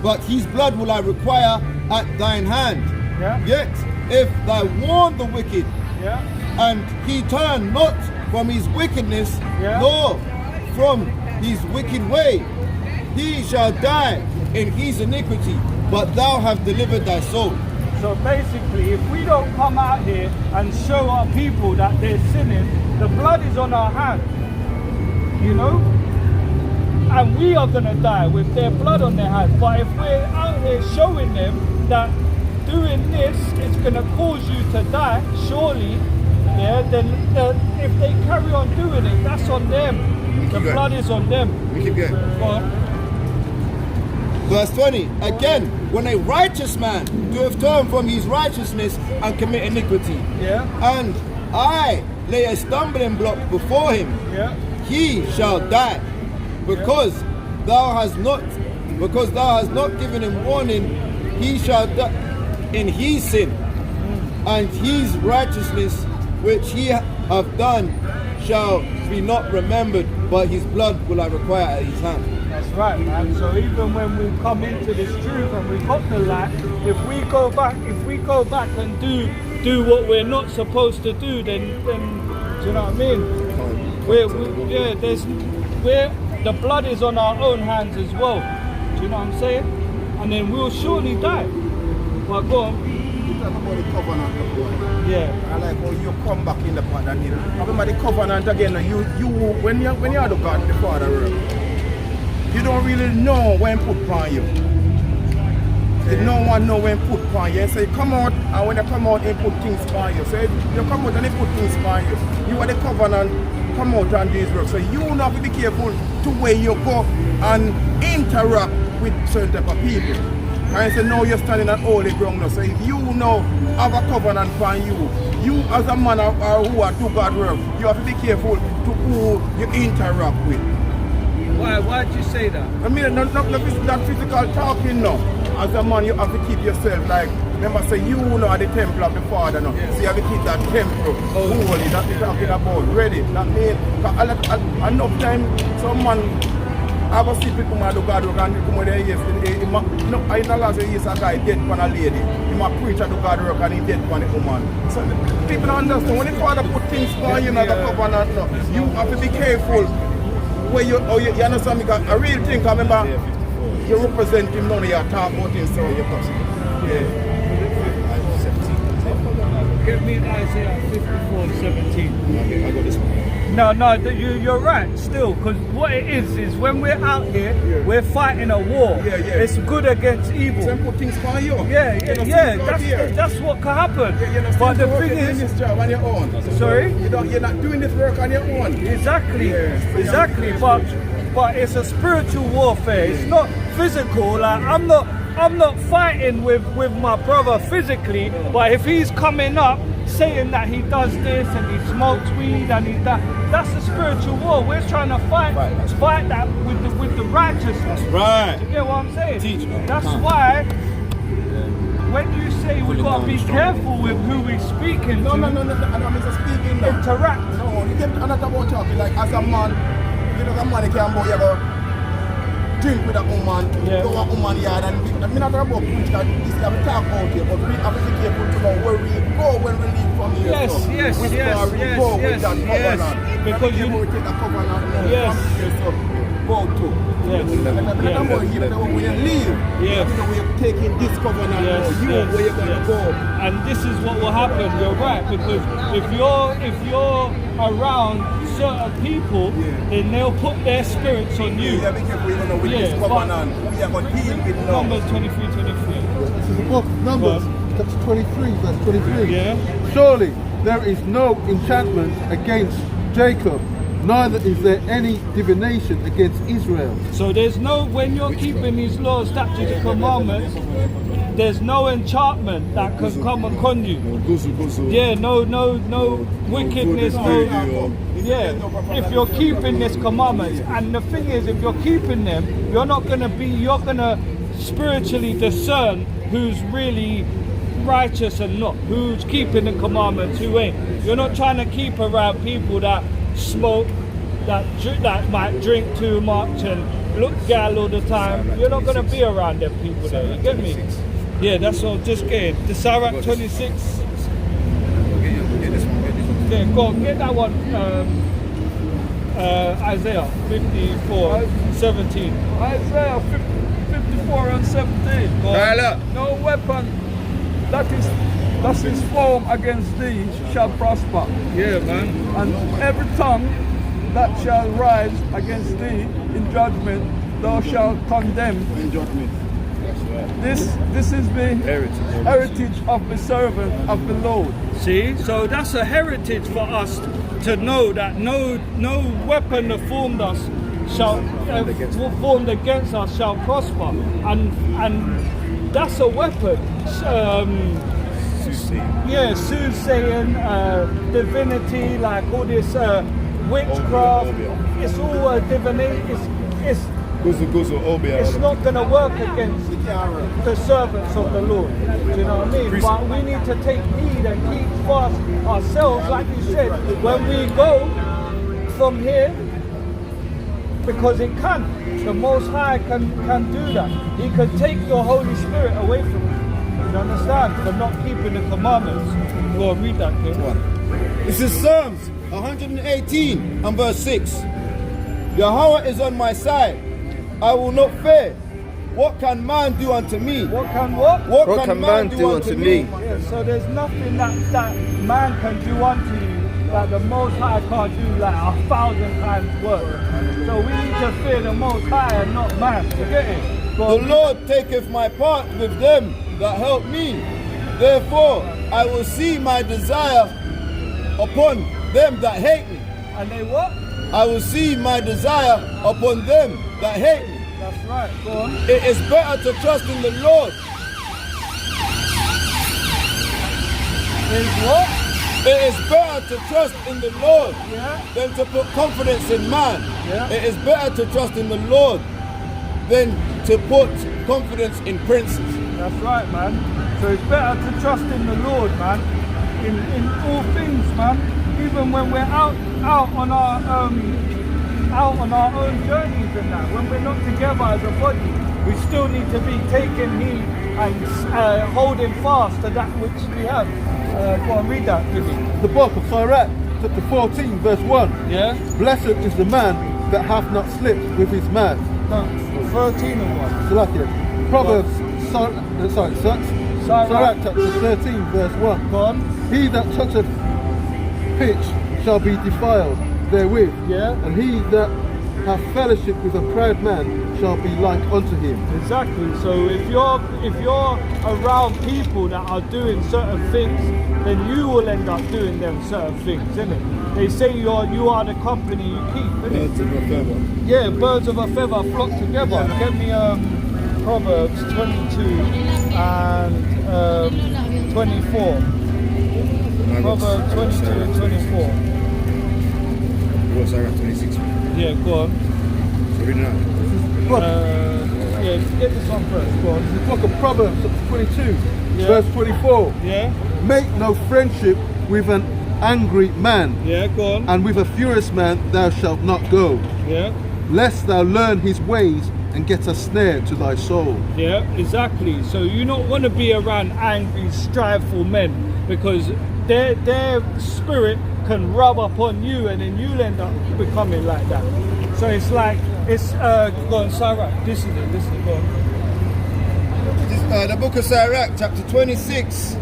But his blood will I require at thine hand. Yeah. Yet if thou warn the wicked, Yeah. and he turn not from his wickedness, nor from his wicked way, he shall die in his iniquity, but thou have delivered thy soul. So basically, if we don't come out here and show our people that they're sinning, the blood is on our hands, you know? And we are going to die with their blood on their hands. But if we're out here showing them that doing this is going to cause you to die, surely, yeah, then if they carry on doing it, that's on them. The blood is on them. We keep going. Go on. Verse 20, again, when a righteous man doeth turn from his righteousness and commit iniquity, Yeah. and I lay a stumbling block before him, Yeah. he shall die, because thou hast not given him warning, he shall die in his sin, and his righteousness which he hath done shall be not remembered, but his blood will I require at his hand. That's right, man. So even when we come into this truth and we've got the light, if we go back and do do what we're not supposed to do, then do you know what I mean? The blood is on our own hands as well. Do you know what I'm saying? And then we'll surely die. But go on. You talk about the covenant of God. Yeah. I like how you come back in the part and you remember the covenant again. When you are the God, the Father, you don't really know when put upon you. No one know when put upon you. Say come out, and when they come out, they put things upon you. Say you come out and they put things upon you. You are the covenant. Come out and do his work. So you have to be careful to where you go and interact with certain type of people. And I say now you're standing on holy ground now. So if you now have a covenant for you as a man who are do God work, you have to be careful to who you interact with. Why did you say that? I mean, not that physical talking now. As a man, you have to keep yourself like, remember, say you know at the temple of the Father now. So you have to keep that temple holy. That's what you're talking about. Ready. That means, enough time, some man, I go see people who do God work and come with their ears. I know last year, a guy dead for a lady. He might preach and do God work and he dead for a woman. So people don't understand. When the Father put things for you, not the covenant, no, you have to be careful. Where you understand me? Because a real thing, I remember, you represent him now, you talk about him, so you Give me Isaiah 54:17. I got this one. No, you're right still, because what it is when we're out here, we're fighting a war. Yeah. It's good against evil. Some put things for you. Yeah. That's what can happen. Yeah, but the thing thing is, this job on your own. Sorry? You're not doing this work on your own. Exactly. Yeah. Exactly. But it's a spiritual warfare. It's not physical. Like I'm not fighting with my brother physically, but if he's coming up saying that he does this and he smokes weed and he that's a spiritual war. We're trying to fight that with the righteousness. Right. You get what I'm saying? Teach me. That's why when you say we've got to be careful with who we're speaking to, I don't mean to speak in there. interact. No, you get another about talking like as a man, you know, a man can go, you go drink with a woman, go a woman yard, and I mean not about preach that this have to talk about here, but we have to be careful to know where we go when we leave from here. Yes. With that covenant. Because you take a covenant Yes. from here, so go to. Yes. When you leave, Yes. you know, we're taking this covenant now, where you're going to go. And this is what will happen. You're right, because if you're around certain people, then they'll put their spirits on you. Yeah, be careful, you know, with this covenant. We are going to deal with now. Numbers 23:23. This is the book of Numbers, chapter 23, verse 23. Yeah. Surely there is no enchantment against Jacob, neither is there any divination against Israel. So there's no, when you're keeping these laws, statutes, and commandments, there's no enchantment that can come upon you. Yeah, no wickedness, if you're keeping these commandments. And the thing is, if you're keeping them, you're gonna spiritually discern who's really righteous and not, who's keeping the commandments, who ain't. You're not trying to keep around people that smoke, that might drink too much and look gal all the time. You're not gonna be around them people there, you get me? Yeah, that's what I'm just getting. The Sirach 26. Yeah, go on, get that one. Isaiah 54:17. Isaiah 54:17. Right, look. No weapon that is formed against thee shall prosper, Yeah, man. and every tongue that shall rise against thee in judgment thou shalt condemn. In judgment. This is the heritage of the servant of the Lord. See, so that's a heritage for us to know that no weapon that formed against us shall prosper, and that's a weapon. Soothsaying, divinity, like all this witchcraft. It's all divination. It's not going to work against the servants of the Lord. Do you know what I mean? But we need to take heed and keep fast ourselves, like you said, when we go from here, because it can. The Most High can do that. He can take your Holy Spirit away from you. You understand? For not keeping the commandments. Go on, read that, King. This is Psalms 118 and verse 6. Yahweh is on my side. I will not fear. What can man do unto me? What can what? What can man do unto me? Yeah, so there's nothing that man can do unto you that the Most High can't do like 1,000 times worse. So we need to fear the Most High and not man. You get it? The Lord taketh my part with them that help me. Therefore, I will see my desire upon them that hate me. And they what? I will see my desire upon them that hate me. That's right. Go on. It is better to trust in the Lord. Is what? It is better to trust in the Lord than to put confidence in man. Yeah. It is better to trust in the Lord than to put confidence in princes. That's right, man. So it's better to trust in the Lord, man. In all things, man. Even when we're out on our own journeys and that, when we're not together as a body, we still need to be taking heed and holding fast to that which we have. Go on, read that, Vivi. The book of Sirach, chapter 14, verse 1. Yeah? Blessed is the man that hath not slipped with his mouth. No, 13 and 1. So like it. Proverbs, Sirach chapter 13, verse 1. Go on. He that toucheth pitch shall be defiled therewith. Yeah. And he that hath fellowship with a proud man shall be like unto him. Exactly. So if you're around people that are doing certain things, then you will end up doing them certain things, isn't it? They say you are the company you keep, isn't Birds of a feather. it? Yeah, birds of a feather flock together. Get me Proverbs 22 and 24. Proverbs 22 and 24. What's Sirach 26? Yeah, go on. So read it out. Yeah, get this one first. Go on. The book of Proverbs chapter 22, Yeah. verse 24. Yeah, Make no friendship with an angry man, yeah, go on. and with a furious man thou shalt not go, Yeah. lest thou learn his ways and get a snare to thy soul. Yeah, exactly. So you don't want to be around angry, striveful men, because their spirit can rub upon you, and then you'll end up becoming like that. So it's like go on, Sarah. This is it. Go on. The book of Sirach, chapter 26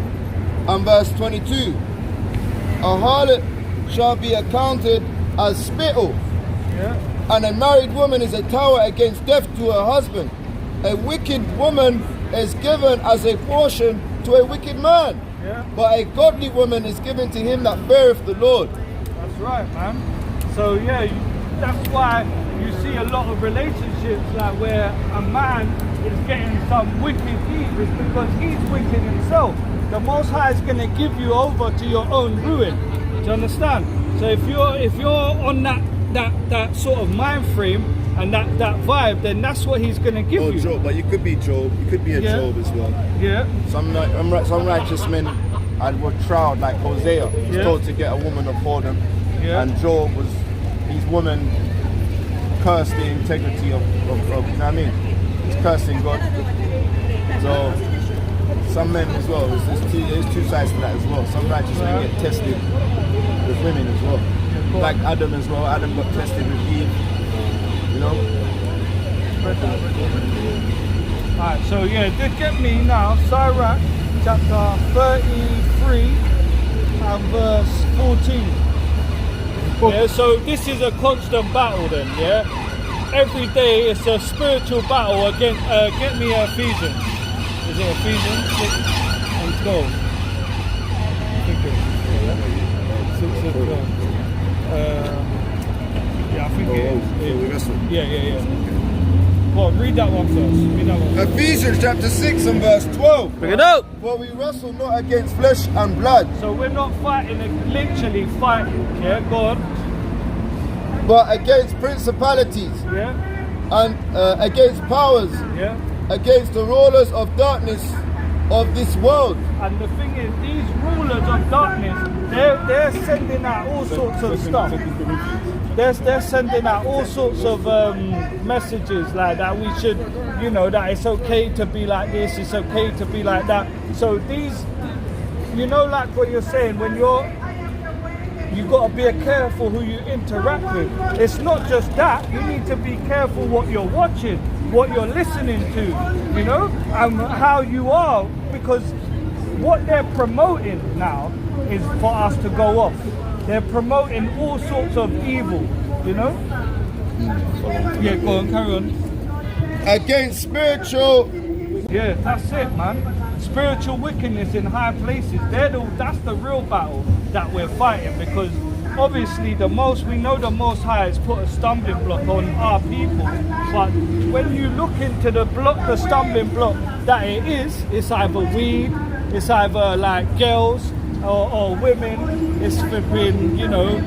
and verse 22. A harlot shall be accounted as spittle, Yeah. and a married woman is a tower against death to her husband. A wicked woman is given as a portion to a wicked man, Yeah. but a godly woman is given to him that feareth the Lord. That's right, man. So yeah, that's why you see a lot of relationships like where a man is getting some wicked deeds. It's because he's wicked himself. The Most High is going to give you over to your own ruin. Do you understand? So if you're on that sort of mind frame and that vibe, then that's what he's going to give Or you. Job, but you could be Job. You could be a Yeah. Job as well. Yeah. Some righteous men were tried, like Hosea. He was Yeah. told to get a woman upon him, Yeah. and Job was his woman cursed the integrity of you know what I mean? He's cursing God. So some men as well. There's two sides to that as well. Some righteous men get tested with women as well, like Adam as well. Adam got tested with Eve. You know. Alright, so yeah, did get me now, Sirach chapter 33 and verse 14. Yeah, so this is a constant battle then, yeah? Every day it's a spiritual battle against, get me Ephesians. Is it Ephesians 6 and 12? I think it's 6 and 12. Yeah, I think it is. We wrestle. Yeah. Well, read that one first. Ephesians chapter 6 and verse 12. Bring it up! For we wrestle not against flesh and blood, So we're not fighting, literally fighting, yeah, go on, but against principalities yeah, and against powers, yeah. against the rulers of darkness of this world. And the thing is, these rulers of darkness, they're sending out all sorts of stuff. They're sending out all sorts of messages like that we should, that it's okay to be like this, it's okay to be like that. So these you know, like what you're saying, when you got to be careful who you interact with. It's not just that. You need to be careful what you're watching, what you're listening to, you know, and how you are, because what they're promoting now is for us to go off. They're promoting all sorts of evil, you know? Yeah, go on, carry on. Against spiritual. Yeah, that's it, man. Spiritual wickedness in high places. That's the real battle that we're fighting, because obviously we know the Most High has put a stumbling block on our people. But when you look into the stumbling block that it is, it's either weed, it's either like girls or women, it's flipping, you know,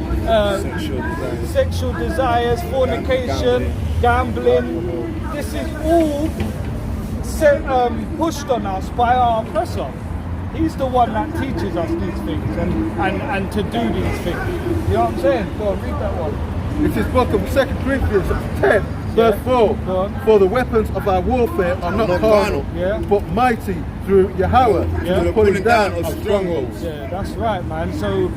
sexual desires, fornication, gambling. This is all pushed on us by our oppressor. He's the one that teaches us these things and to do these things. You know what I'm saying? Go on, read that one. It is book of 2 Corinthians 10, verse 4. For the weapons of our warfare are not carnal, but mighty through Yahweh to the pulling down of strongholds. Yeah, that's right, man. So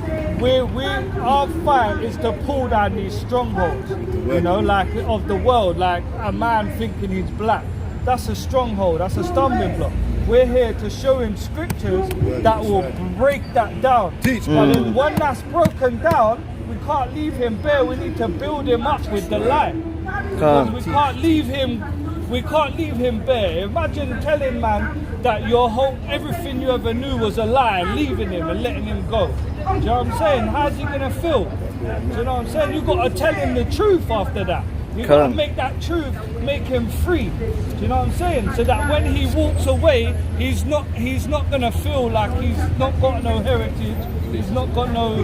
our fight is to pull down these strongholds, you know, like of the world, like a man thinking he's black. That's a stronghold, that's a stumbling block. We're here to show him scriptures that will break that down. But then when that's broken down, we can't leave him bare. We need to build him up with the light. Because we can't leave him bare. Imagine telling man that everything you ever knew was a lie, and leaving him and letting him go. Do you know what I'm saying? How's he gonna feel? Do you know what I'm saying? You've got to tell him the truth after that. You've got to make that truth, make him free. Do you know what I'm saying? So that when he walks away, he's not gonna feel like he's not got no heritage, he's not got no,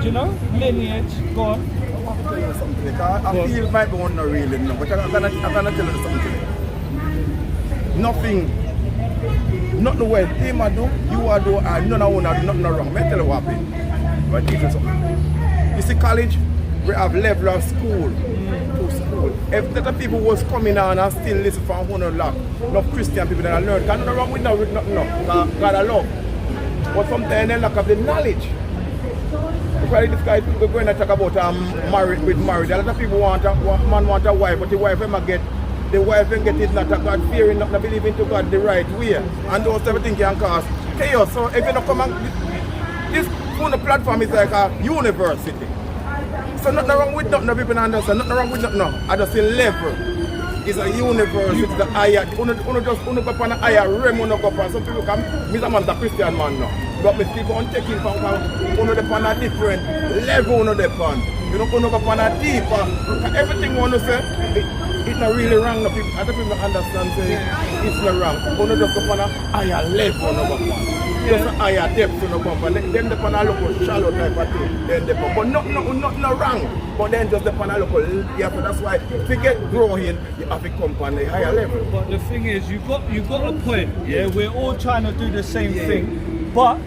you know, lineage. Go on. I feel it might be one not really, no, but I'm gonna tell you something. Nothing the way him I do, you are do, and none of one are nothing wrong. Let me tell you what happened. But teach you something. You see, college, we have level of school. If the people was coming on and still listen from one lot, enough Christian people that I learned, God nothing wrong with nothing, God I love. But sometimes they lack of the knowledge. Because this guy we're going to talk about married. A lot of people want a wife, but the wife the wife ain't get it not a God fearing, not believing to God the right way. And those everything can cause chaos. So if you don't come and this platform is like a university. So nothing wrong with nothing, people understand. Nothing wrong with nothing. I just say level. It's a university, it's the higher. Uno go up on a higher realm, uno go up on. Some people come, me a man, a Christian man now. But me people on taking from uno dey on a different level, uno dey on. You know, uno go up on a deeper. Everything uno say, it's not really wrong. People, other people understand say it's not wrong. Uno just go up on a higher level, uno go up on. Just a higher depth to no come and then the pan a look shallow type of thing. Then the but not wrong. But then just the pan a look, yeah, so that's why to get growing, you have to come on a higher level. But the thing is, you got a point. Yeah, we're all trying to do the same thing. But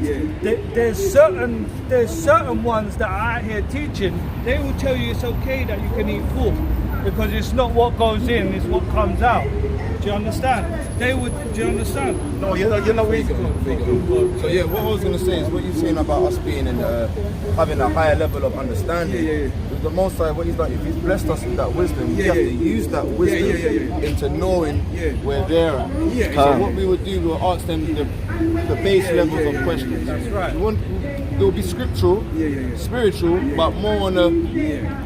there's certain ones that are out here teaching. They will tell you it's okay that you can eat pork because it's not what goes in, it's what comes out. Do you understand? Do you understand? No, you're not weak. So yeah, what I was going to say is what you're saying about us being in having a higher level of understanding. With the Most High, what He's done, if He's blessed us with that wisdom, we have to use that wisdom into knowing where they're at. So what we would do, we would ask them the base levels of questions. That's right. It will be scriptural, spiritual, but more on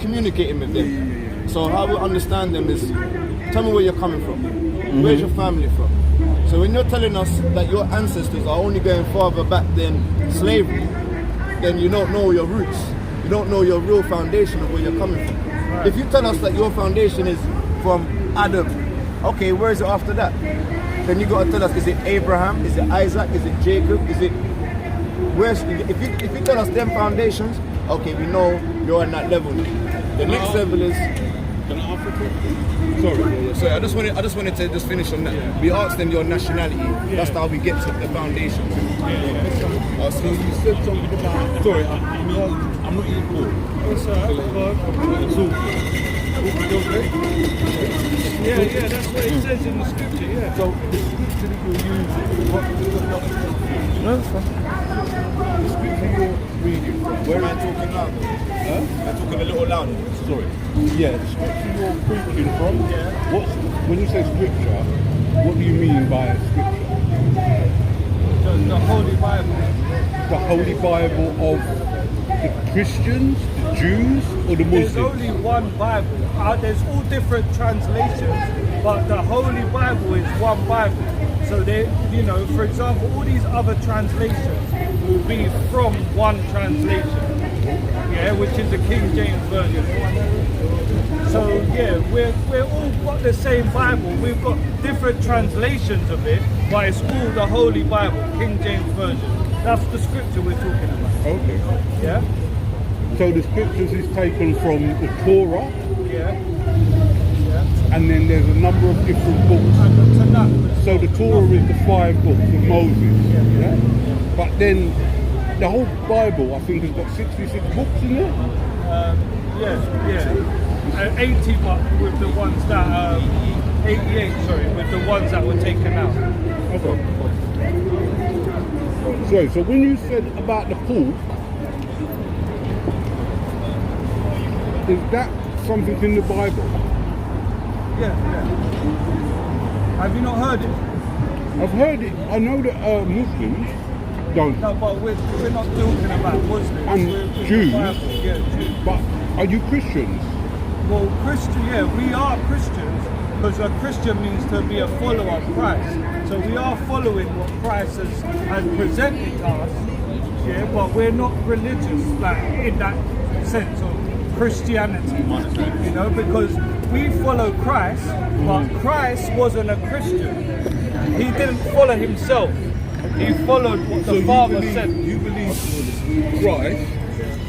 communicating with them. So how we understand them is, tell me where you're coming from. Where's your family from? So when you're telling us that your ancestors are only going farther back than slavery, then you don't know your roots. You don't know your real foundation of where you're coming from. Right. If you tell us that your foundation is from Adam, okay, where is it after that? Then you got to tell us, is it Abraham? Is it Isaac? Is it Jacob? Is it... If you tell us them foundations, okay, we know you're on that level. The next level is... Sorry. So I just wanted to just finish on that. We asked them your nationality. That's how we get to the foundation. So you said something about. Sorry, I'm not eating pork. Yeah, that's what it says in the scripture. Yeah. So the scripture that you use, what No, it's fine. The scripture you're reading from, where am I talking loud? Huh? I'm talking a little louder. Sorry. Yeah, the scripture you're preaching from. Yeah. When you say scripture, what do you mean by scripture? The Holy Bible. The Holy Bible of the Christians, the Jews, or the Muslims? There's only one Bible. There's all different translations, but the Holy Bible is one Bible. So they, you know, for example, all these other translations will be from one translation, yeah, which is the King James Version. So yeah, we're all got the same Bible. We've got different translations of it, but it's all the Holy Bible, King James Version. That's the scripture we're talking about. Okay. Yeah. So the scriptures is taken from the Torah. Yeah. And then there's a number of different books. And the Tanakh. So the Torah is the 5 books of Moses. Yeah. But then the whole Bible, I think, has got 66 books in it. Yeah. 80, but with the ones that 88. Sorry, with the ones that were taken out. Okay. So when you said about the pool, is that something in the Bible? Yeah. Have you not heard it? I've heard it. I know that Muslims don't. No, but we're not talking about Muslims. And we're Jews. Yeah, Jews. But are you Christians? Well, Christian, yeah, we are Christians because a Christian means to be a follower of Christ. So we are following what Christ has presented to us, yeah, but we're not religious, like in that sense of Christianity, you know, because we follow Christ, but Christ wasn't a Christian. He didn't follow himself. He followed what the Father said. You believe Christ.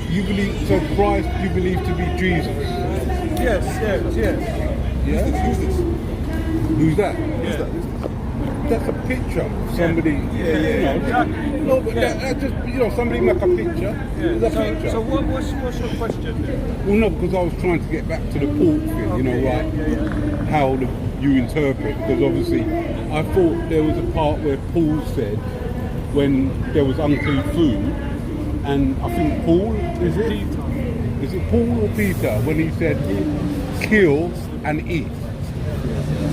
You believe Christ. You believe to be Jesus. Yes. Yeah. Who's this? Who's that? Yeah. That's a picture of somebody. Yeah. Exactly. No, but that just, you know, somebody make a picture. Yeah. A picture. So what's your question then? Well, no, because I was trying to get back to the pork thing. You know, right? How you interpret, because obviously I thought there was a part where Paul said when there was unclean food, and I think Paul, is it Paul or Peter, when he said kill and eat?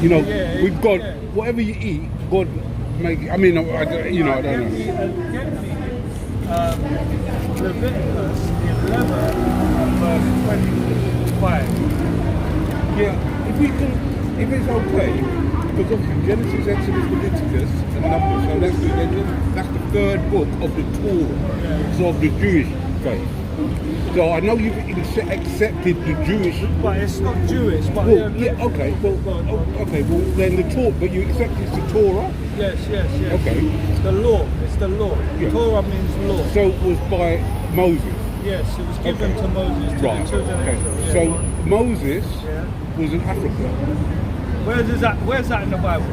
You know, with God, whatever you eat, God make it. I mean, I don't know. Leviticus 11, verse 25. Yeah, if it's okay, because obviously Genesis, Exodus, Leviticus, and Numbers, so that's the 3rd book of the Torah, so of the Jewish faith. So I know you've accepted the Jewish, but it's not Jewish. But well, yeah, okay. Well, then the Torah, but you accepted the Torah. Yes. Okay. It's the law. Yeah. Torah means law. So it was by Moses. Yes, it was given to Moses to the children of Israel. Yeah. So Moses was in Africa. Where's that in the Bible?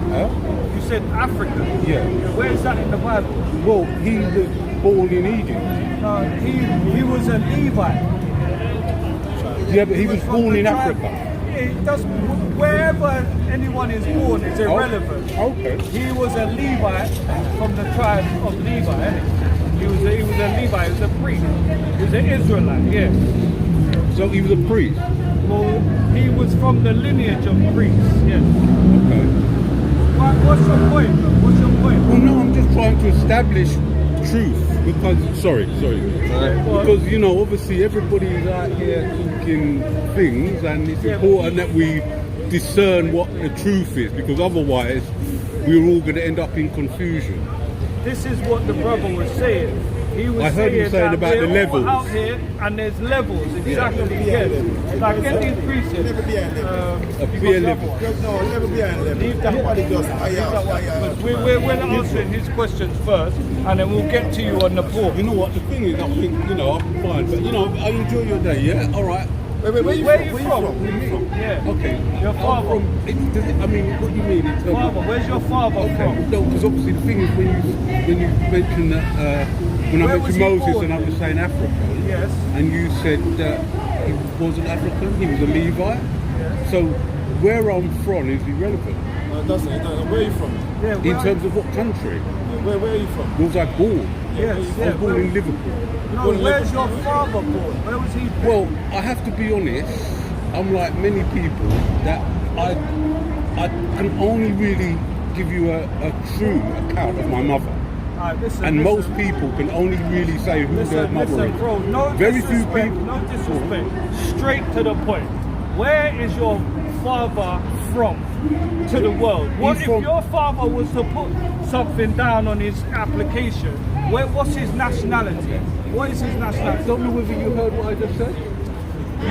Huh? You said Africa. Yeah. Where is that in the Bible? Well, he was born in Egypt. No, he was a Levite. Yeah, but he was born in Africa. It does, wherever anyone is born is irrelevant. Okay. He was a Levite from the tribe of Levi. He was a Levite. He was a priest. He was an Israelite. Yes. So he was a priest. Well, he was from the lineage of priests. Yes. Okay. What's your point? Well, no, I'm just trying to establish truth because because you know, obviously everybody's out here talking things, and it's important that we discern what the truth is, because otherwise we're all going to end up in confusion. This is what the brother was saying. He was I heard him saying about the levels. Out here, and there's levels. Exactly. Yes. Like get these priests. Never be a level. Be a level. No, never be a level. Leave that one. We're answering his questions first, and then we'll get to you on the poor. You know what? The thing is, I think, you know, I'm fine, but you know, I enjoy your day. Yeah. All right. Where are you from? Yeah. Okay. Your father. I mean, what do you mean? In Father. Where's your father from? No, because obviously the thing is, when you mentioned that, when I mentioned Moses and I was saying Africa, yes, and you said that he wasn't African, he was a Levite. Yes. So where I'm from is irrelevant. No, it doesn't. It doesn't. Where are you from? Yeah, In terms of what country? Where are you from? Was I born? yes, I was born in Liverpool. No, where's your father born? Where was he born? Well, I have to be honest, I'm like many people that I can only really give you a true account of my mother. Alright, listen, And listen. most people can only really say who their mother Listen, is. bro, no Very few disrespect, people. no disrespect. Straight to the point. Where is your father from to the world? What He's if from- your father was to put something down on his application? What's his nationality? What is his I nationality? don't know whether you heard what I just said.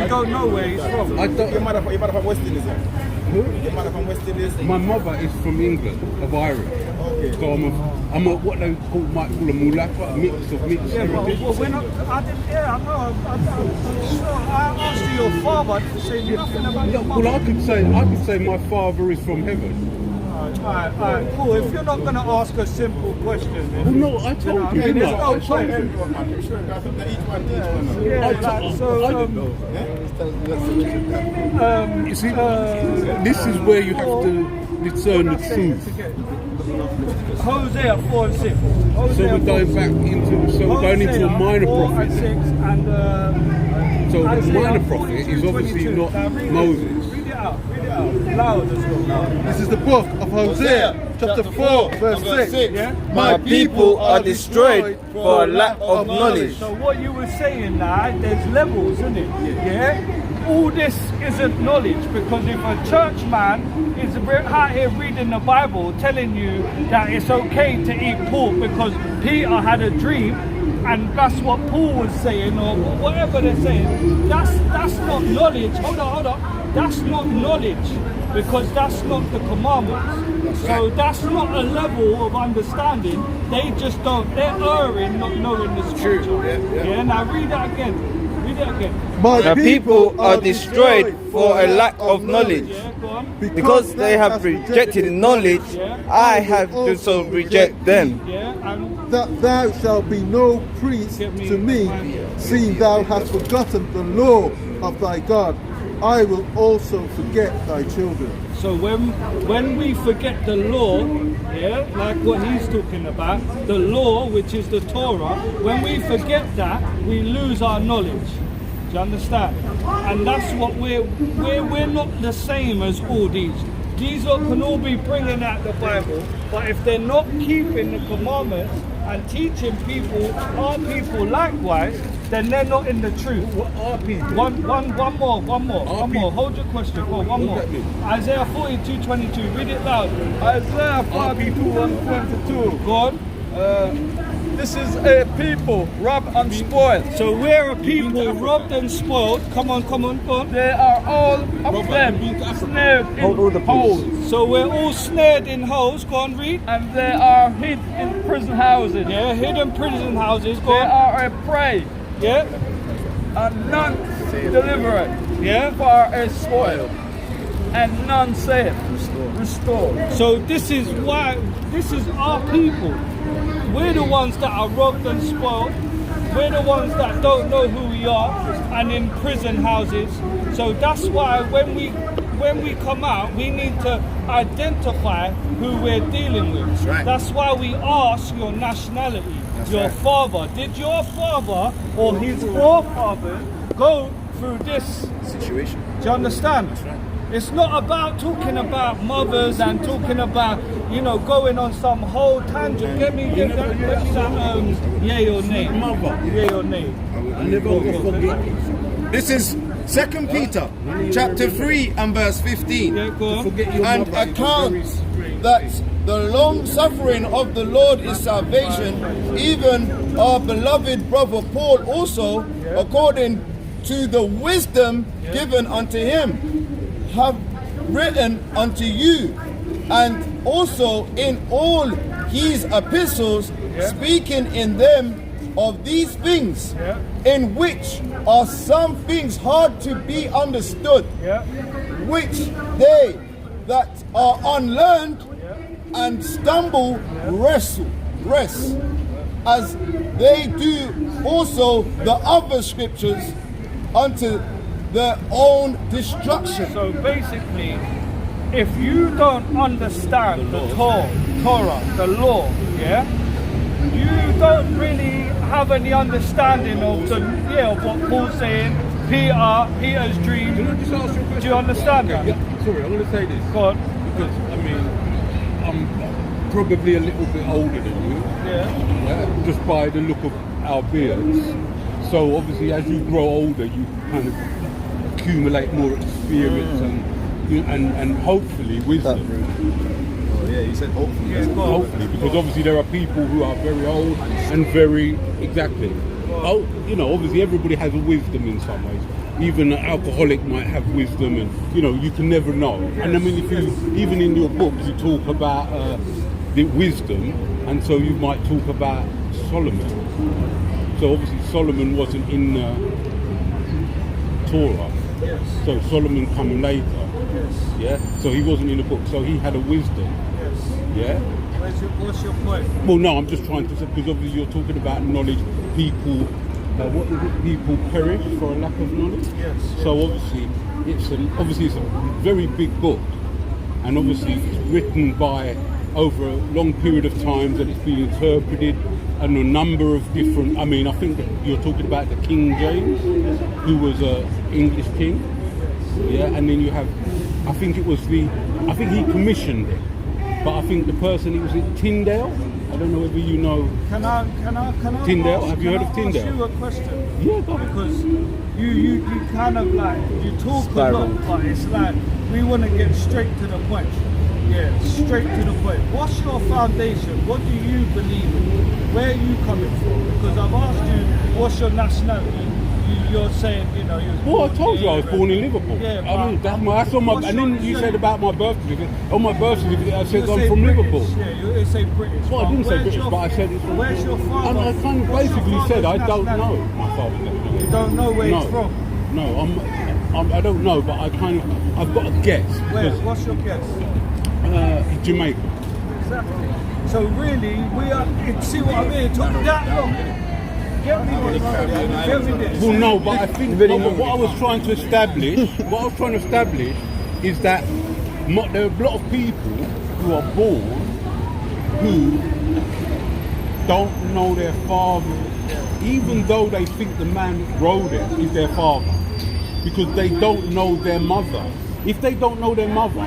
You don't know where he's from. I don't. Your mother from West Indies, yeah? Your mother from West Indies? My mother is from England, of Irish. Okay. So I'm a what they might call a mulata, a mix of mixed Yeah, but heritage. we're not. I didn't. Yeah, I know. I asked you your father. I didn't say nothing about your mother. Well, I could say my father is from heaven. Alright, cool. If you're not gonna ask a simple question, then Well, no, I told you, didn't I? I told you. yeah, like, so You see, this is where you have to discern the truth. Hosea 4 and 6. So we're going back into, we're going into a minor prophet. So the Isaiah minor prophet 42, is obviously 22. not Now read it. Moses. Read it out, loud as well. This is the book of Hosea, chapter 4, verse 6. Yeah? My people are destroyed for a lack of knowledge. So what you were saying now, there's levels, isn't it? Yeah? All this isn't knowledge, because if a church man is out here reading the Bible telling you that it's okay to eat pork because Peter had a dream, and that's what Paul was saying, or whatever they're saying, that's not knowledge. Hold on. That's not knowledge, because that's not the commandments. So that's not a level of understanding. They just don't, they're erring, not knowing the scripture. Yeah, now read that again. My people are destroyed for a lack of knowledge. Yeah, go on. Because they have rejected knowledge, I have also reject them. Yeah, and That thou shalt be no priest to me, seeing thou hast forgotten the law of thy God. I will also forget thy children. so when we forget the law, yeah, like what he's talking about, the law, which is the Torah, when we forget that, we lose our knowledge. Do you understand? And that's what we're not the same as all these. These lot can all be bringing out the Bible, but if they're not keeping the commandments and teaching people, our people likewise, then they're not in the truth. What are people? One more. Hold your question. Go, one more. that mean? Isaiah 42:22. Read it loud. Isaiah 42:22. Go on. This is a people robbed and spoiled. So we're a people robbed and spoiled. Come on, go on. They are all of them snared in holes, So we're all snared in holes. Go on, read. and they are hid in prison houses. Yeah, hidden prison houses. Go They on. are a prey, Yeah, and none delivered. yeah. For a spoil, and none safe. Restore. So this is why, this is our people. We're the ones that are robbed and spoiled. We're the ones that don't know who we are and in prison houses. So that's why when we come out, we need to identify who we're dealing with. That's right. That's why we ask your nationality, your father. Did your father or his forefathers go through this Situation. do you understand? That's right. It's not about talking about mothers and talking about, going on some whole tangent. Get me that yay or nay. Yay or nay. I never forget. This is 2 Peter, chapter 3 and verse 15. Yeah, go on. Forget your And mother. account that the long suffering of the Lord is salvation, even our beloved brother Paul also, according to the wisdom given unto him, have written unto you, and also in all his epistles, speaking in them of these things, in which are some things hard to be understood, Yeah. which they that are unlearned and stumble rest, as they do also the other scriptures unto their own destruction. So basically, if you don't understand the Torah, the law, yeah, you don't really have any understanding of of what Paul's saying, Peter's dream. Can I just ask you a question? Do you understand that? Yeah, sorry, I'm going to say this. Go on. Because, I mean, I'm probably a little bit older than you. Yeah. Just by the look of our beards. So obviously as you grow older, you kind of accumulate more experience and hopefully wisdom. Oh yeah, you said hopefully. Yeah, go on. Hopefully, because obviously there are people who are very old and very, exactly. Oh, you know, obviously everybody has a wisdom in some ways. Even an alcoholic might have wisdom, and you know, you can never know. And I mean, if you, even in your books, you talk about the wisdom, and so you might talk about Solomon. So obviously Solomon wasn't in Torah. Yes. So Solomon coming later. Yes. Yeah. So he wasn't in the book. So he had a wisdom. Yes. Yeah. What's your point? Well, no, I'm just trying to say, because obviously you're talking about knowledge. People, what is it? People perish for a lack of knowledge. Yes. So obviously it's a very big book, and obviously it's written by over a long period of time, that it's been interpreted and a number of different. I mean, I think that you're talking about the King James, who was an English king. Yeah, and then you have, I think he commissioned it. But I think the person, it was at Tyndale. I don't know whether you know. Can I Tyndale? ask, Have you heard of Tyndale? Ask you a question? Yeah, go on. Because you kind of like, you talk a lot, but it's like we want to get straight to the point. Yeah, straight to the point. What's your foundation? What do you believe in? Where are you coming from? Because I've asked you, what's your nationality? You're saying, you know, well, I told you I was born in Liverpool. Yeah, I mean, that's on my. And then you said about my birth certificate. On my birth certificate, I said I'm from British. Liverpool. Yeah, you say British. Well, I didn't say British, but I said it's from. Where's your father? And I kind of basically said I don't know my father's nationality. You don't know where he's from? No, I don't know, but I've got a guess. Where? What's your guess? Jamaica. Exactly. So really, we are. See what I mean? It took that long. Get me this. Get me this. Well, no, but I think what I was trying to establish, is that there are a lot of people who are born who don't know their father, even though they think the man who wrote it is their father, because they don't know their mother. If they don't know their mother,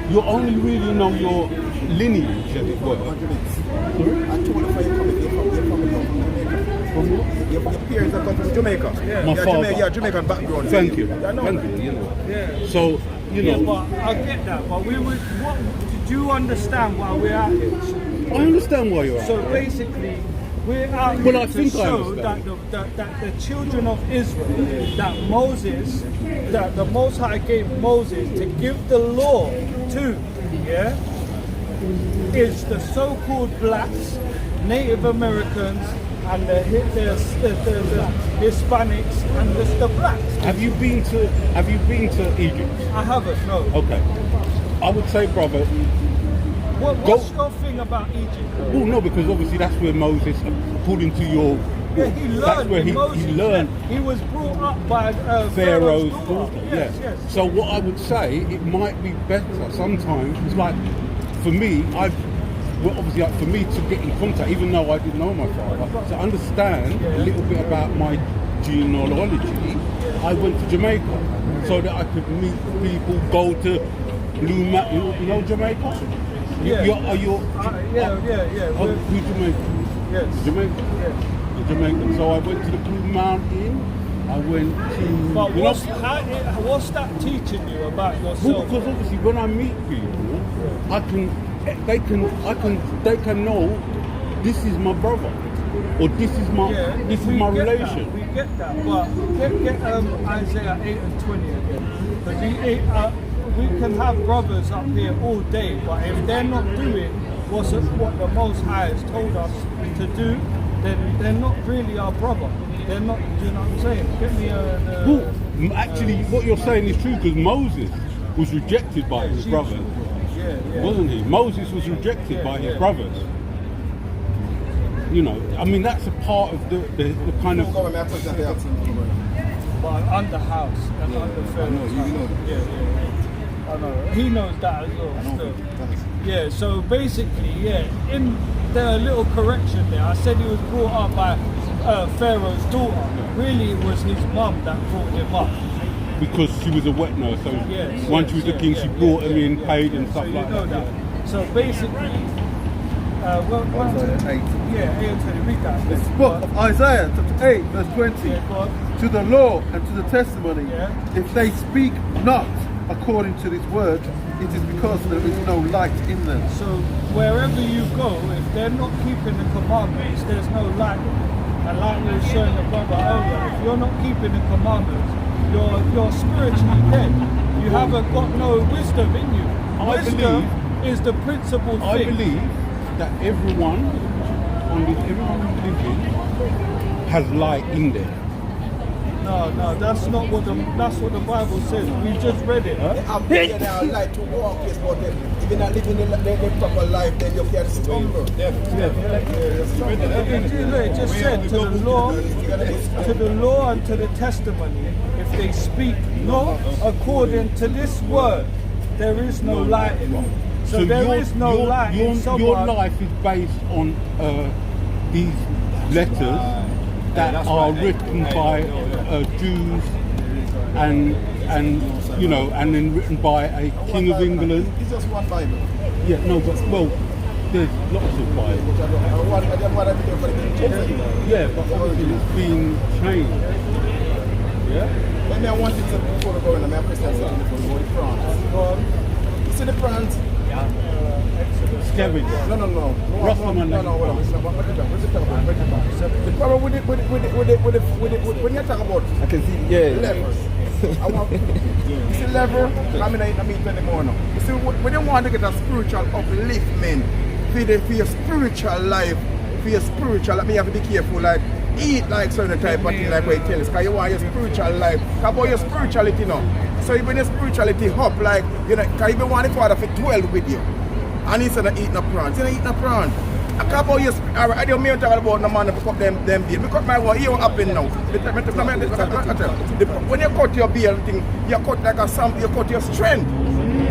you only really know your lineage, as it were. Your parents are come from Jamaica. Yeah. My father. Yeah, Jamaican background. Thank you. I know. Thank you. You know. Yeah. So you know. Yeah, but I get that. But do you understand why we're out here? I understand why you're out. So basically, we're out here to show that the children of Israel, that the Most High gave Moses to give the law to, yeah, is the so-called blacks, Native Americans, and the Hispanics and the blacks. Have you been to Egypt? I haven't, no. Okay. I would say, brother. What's your thing about Egypt? Well, no, because obviously that's where Moses, according to your, he learned. that's where he learned. He was brought up by Pharaoh's daughter. Yes, yeah. yes. So what I would say, it might be better sometimes. It's like, for me, obviously for me to get in contact, even though I didn't know my father, to understand a little bit about my genealogy, I went to Jamaica so that I could meet people, go to Blue Mountain. You know Jamaica? Yeah. Who's Jamaican? Yes. Jamaican? Yes. Jamaican. So I went to the Blue Mountain. I went to. But what's that teaching you about yourself? Well, because obviously when I meet people, they can know this is my brother, or this is my relation. We get that, but get Isaiah 8 and 20 again, because we can have brothers up here all day, but if they're not doing what the Most High has told us to do, then they're not really our brother. They're not. Do you know what I'm saying? Get me Well, actually, what you're saying is true, because Moses was rejected by his brothers. Wasn't he? Moses was rejected by his brothers. You know, I mean, that's a part of the kind of. But under house and under Pharaoh's house. I know. He knows that as well. Still. Yeah. So basically, yeah. In the little correction there, I said he was brought up by Pharaoh's daughter. Really, it was his mum that brought him up. Because she was a wet nurse, so Yes, once she was a king, she brought him in, paid and So stuff you like know that. that. So basically, Isaiah 8. yeah, read that. This book of Isaiah, chapter 8, verse 20. Yeah, go on. To the law and to the testimony, Yeah. if they speak not according to this word, it is because there is no light in them. So wherever you go, if they're not keeping the commandments, there's no light. And like we were showing the brother earlier, if you're not keeping the commandments, you're spiritually dead. You haven't got no wisdom in you. Wisdom is the principal thing. I believe that everyone who's living has light in there. No, that's not what the Bible says. We just read it. I'm being like to walk is but if you're not living the proper life, then you can't stumble. It just said to the law and to the testimony, if they speak not according to this word, there is no light in them. So there is no light in someone. Your life is based on these letters that are written by Jews and you know, and then written by a king of England. It's just one Bible. Yeah, no, but well, there's lots of Bibles. Yeah, but obviously it's been changed. Yeah. Then I wanted to before going to my Christian city for the France. You see the France? Scavenger. No. Rastafari. The problem with it, when you talk about I can see, levels, I want you see level. I mean 20 more now. You see, when you want to get a spiritual upliftment for your spiritual life, for your spiritual, I mean, you have to be careful, like eat like certain type of thing, like what you tell us, because you want your spiritual life. About your spirituality now. So when your spirituality up, like, you know, because you want the Father to dwell with you. And he said, eating a prawn. You're not eating a prawn. I can't about your I don't mean talk about no man to pick up them beard. Because my what you happen now. When you cut your beard thing, you cut like a sample, you cut your strength.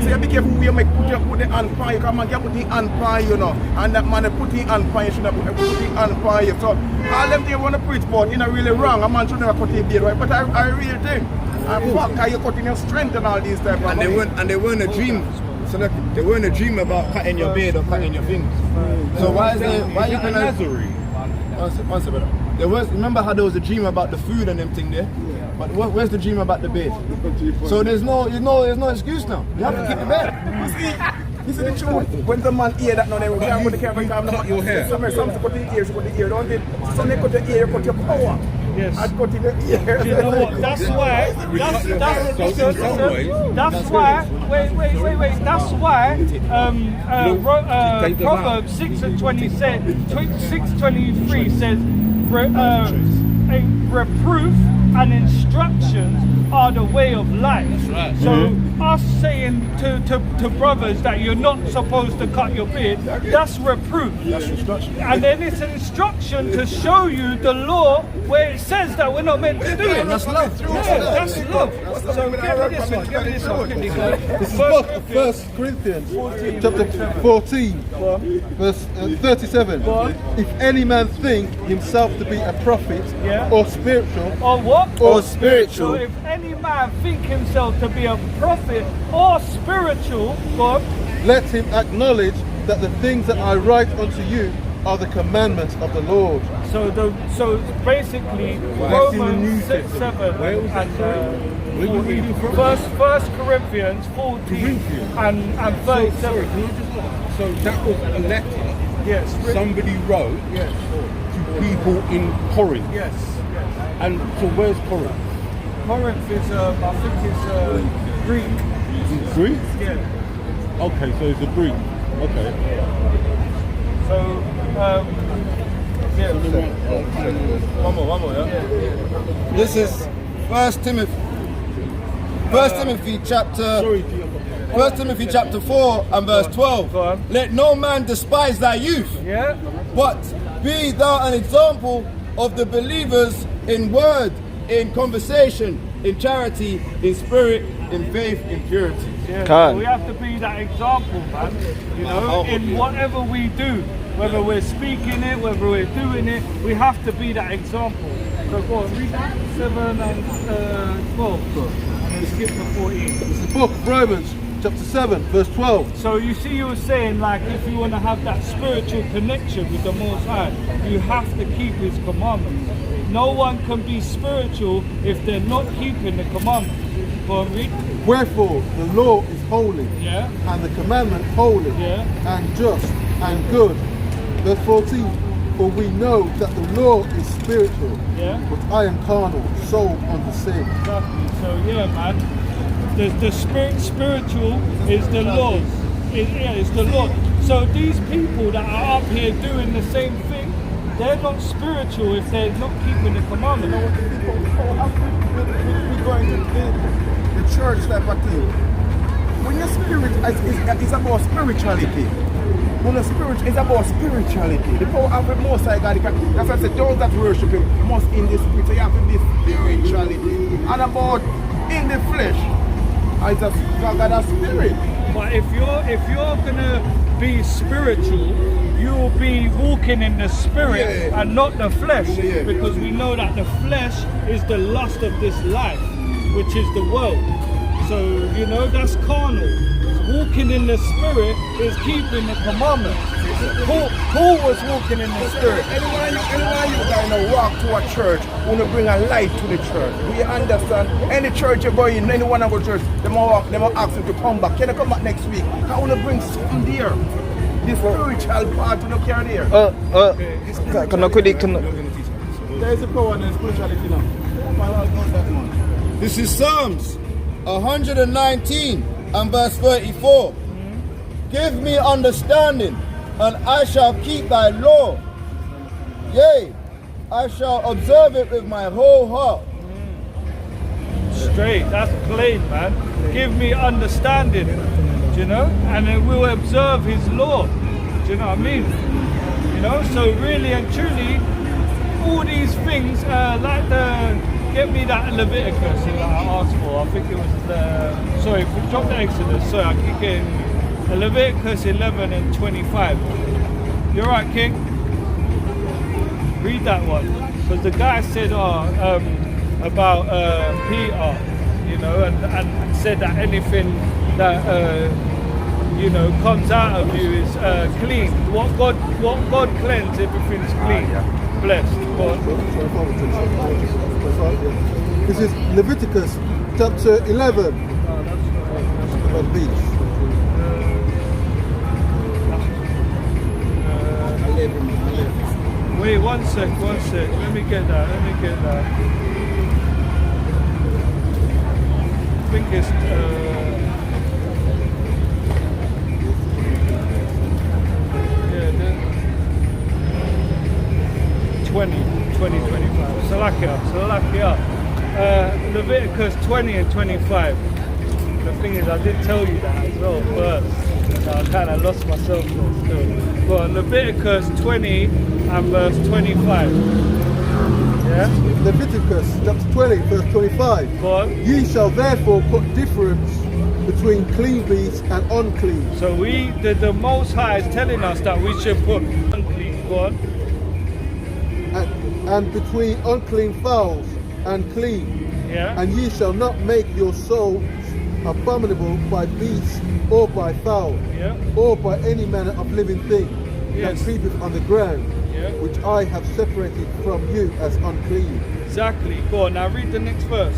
So you be careful who you make put the hand pan, you come and you put the hand pan, you know. And that man put the hand pan, you should have put the hand pan. So all them things you want to preach about, you know, really wrong. A man should never cut his beard, right? But I really think. And fuck, how you cutting your strength and all these type of things. And they weren't a dream. So look, they weren't a dream about cutting your beard or cutting your fingers. So why you gonna Nazarene? One second, brother. There was, remember how there was a dream about the food and them thing there? But where's the dream about the beard? So there's no excuse now. You have to keep it back. This is the truth. When the man hear that now, they will put the camera and cut your hair. Some put the ears, put the ear, don't they? Some they cut the ear, cut your power. Yes. And cut in the ear. You know what? That's why. That's why. Wait. That's why. Proverbs 6:23 says, reproof and instructions are the way of life. Right. So us saying to brothers that you're not supposed to cut your beard, that's reproof. That's instruction. And then it's an instruction to show you the law where it says that we're not meant to do it. That's love. Yeah, that's love. So give me this one. This is book of 1 Corinthians, chapter 14, verse 37. If any man think himself to be a prophet or spiritual, or what? Or spiritual. So if any man think himself to be a prophet or spiritual, God, let him acknowledge that the things that I write unto you are the commandments of the Lord. So basically Romans 6:7 Where you reading from? First Corinthians 14 and 37. So that was a letter Yes. somebody wrote Yes. to people in Corinth. Yes. And so where's Corinth? Corinth is I think it's Greek. Greek? Yeah. Okay, so it's a Greek. Okay. So yeah. One more, yeah? This is 1 Timothy. 1 Timothy chapter 4 and verse 12. Let no man despise thy youth, Yeah. but be thou an example of the believers in word, in conversation, in charity, in spirit, in faith, in purity. Yeah. Can't. So we have to be that example, man. You know, in whatever we do, whether we're speaking it, whether we're doing it, we have to be that example. So go on, read that 7 and 12, and then skip to 14. It's the book of Romans, chapter 7, verse 12. So you see, you were saying, like, if you want to have that spiritual connection with the Most High, you have to keep His commandments. No one can be spiritual if they're not keeping the commandments. Go on, read. Wherefore the law is holy, Yeah. and the commandment holy, Yeah. and just, and good. Verse 14. For we know that the law is spiritual, Yeah. but I am carnal, sold under sin. Exactly. So yeah, man. The spiritual is the laws. It's the law. So these people that are up here doing the same thing, they're not spiritual if they're not keeping the commandment. We going to the church type of thing. When your spirit is about spirituality. When the spirit is about spirituality. The power of the Most High God. That's why I said those that worship Him must in the spirit. So you have to be spirituality. And about in the flesh. It's a God of spirit. But if you're gonna be spiritual, you'll be walking in the spirit and not the flesh, because we know that the flesh is the lust of this life, which is the world. So you know that's carnal. Walking in the spirit is keeping the commandments. Paul was walking in the spirit. Anyone you guys know walk to a church, want to bring a light to the church. Do you understand? Any church you go in, any one of our church, they might ask you to come back. Can you come back next week? I want to bring something there. The spiritual part you don't carry there. There is a power in the spirituality now. This is Psalms 119 and verse 34. Give me understanding, and I shall keep thy law. Yea, I shall observe it with my whole heart. Straight, that's plain, man. Give me understanding, do you know? And then we'll observe His law. Do you know what I mean? You know, so really and truly, all these things, like get me that Leviticus that I asked for. I think it was drop the Exodus. Sorry, I keep getting Leviticus 11 and 25. You're right, King. Read that one, because the guy said, about Peter, you know, and said that anything that comes out of you is clean. What God cleansed, everything's clean. Blessed. This is Leviticus chapter 11. About the beach. Wait, one sec. Let me get that. I think it's 25. Salakia. Leviticus 20 and 25. The thing is, I did tell you that as well first. I kind of lost myself still. But Leviticus 20 and verse 25. Yeah? Leviticus chapter 20, verse 25. Go on. Ye shall therefore put difference between clean beasts and unclean. So the Most High is telling us that we should put unclean. Go on. And between unclean fowls and clean. Yeah. And ye shall not make your souls abominable by beasts or by fowl, Yeah. or by any manner of living thing Yes. that creepeth on the ground, Yeah. which I have separated from you as unclean. Exactly. Go on. Now read the next verse.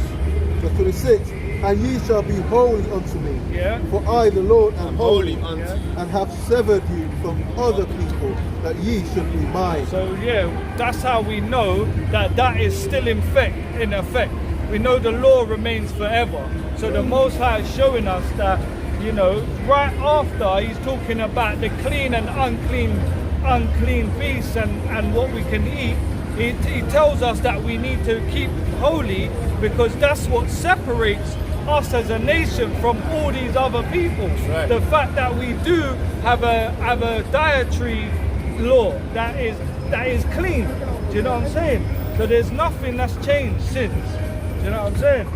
Verse 26. And ye shall be holy unto me, Yeah. for I the Lord am holy, unto and have severed you from other people, that ye should be mine. So yeah, that's how we know that is still in effect. We know the law remains forever. So the Most High is showing us that, you know, right after He's talking about the clean and unclean beasts and what we can eat, He tells us that we need to keep holy, because that's what separates us as a nation from all these other people. Right. The fact that we do have a dietary law that is clean. Do you know what I'm saying? So there's nothing that's changed since. Do you know what I'm saying?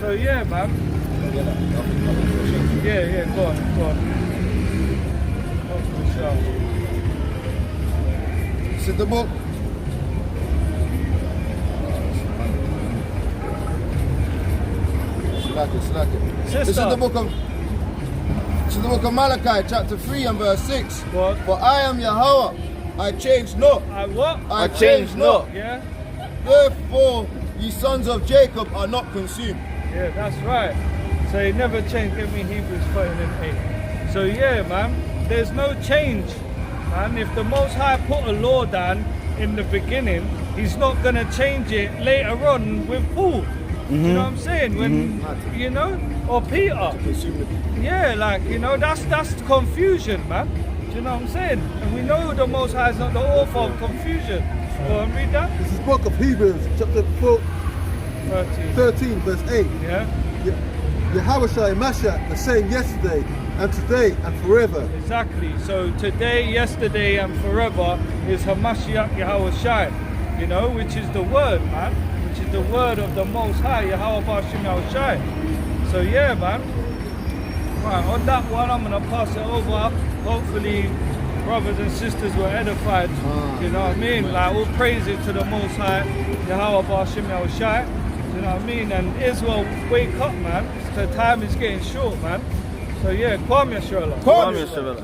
So yeah, man. Yeah, go on. This is the book. Slack it. This is the book of Malachi, chapter 3 and verse 6. What? For I am Yahweh, I change not. I what? I change not. Yeah? Therefore, ye sons of Jacob are not consumed. Yeah, that's right. So he never changed. Give me Hebrews 13:8. So yeah, man, there's no change, man. If the Most High put a law down in the beginning, he's not gonna change it later on with Paul. You know what I'm saying? When you know, or Peter. Yeah, like that's confusion, man. Do you know what I'm saying? And we know the Most High is not the author of confusion. Go and read that. This is book of Hebrews, chapter 13, verse 8. Yeah. Yahushua Mashiach, the same yesterday and today and forever. Exactly. So today, yesterday, and forever is Hamashiach Yahushua, which is the word, man. Which is the word of the Most High, Yahweh Bashim Yahushua. So yeah, man. Right, on that one, I'm gonna pass it over. Hopefully, brothers and sisters were edified. You know what I mean? Like all praises to the Most High, Yahweh Bashim Yahushua. You know what I mean? And Israel, wake up, man. The time is getting short, man. So yeah, Kwam Yashala. Kwam Yashala.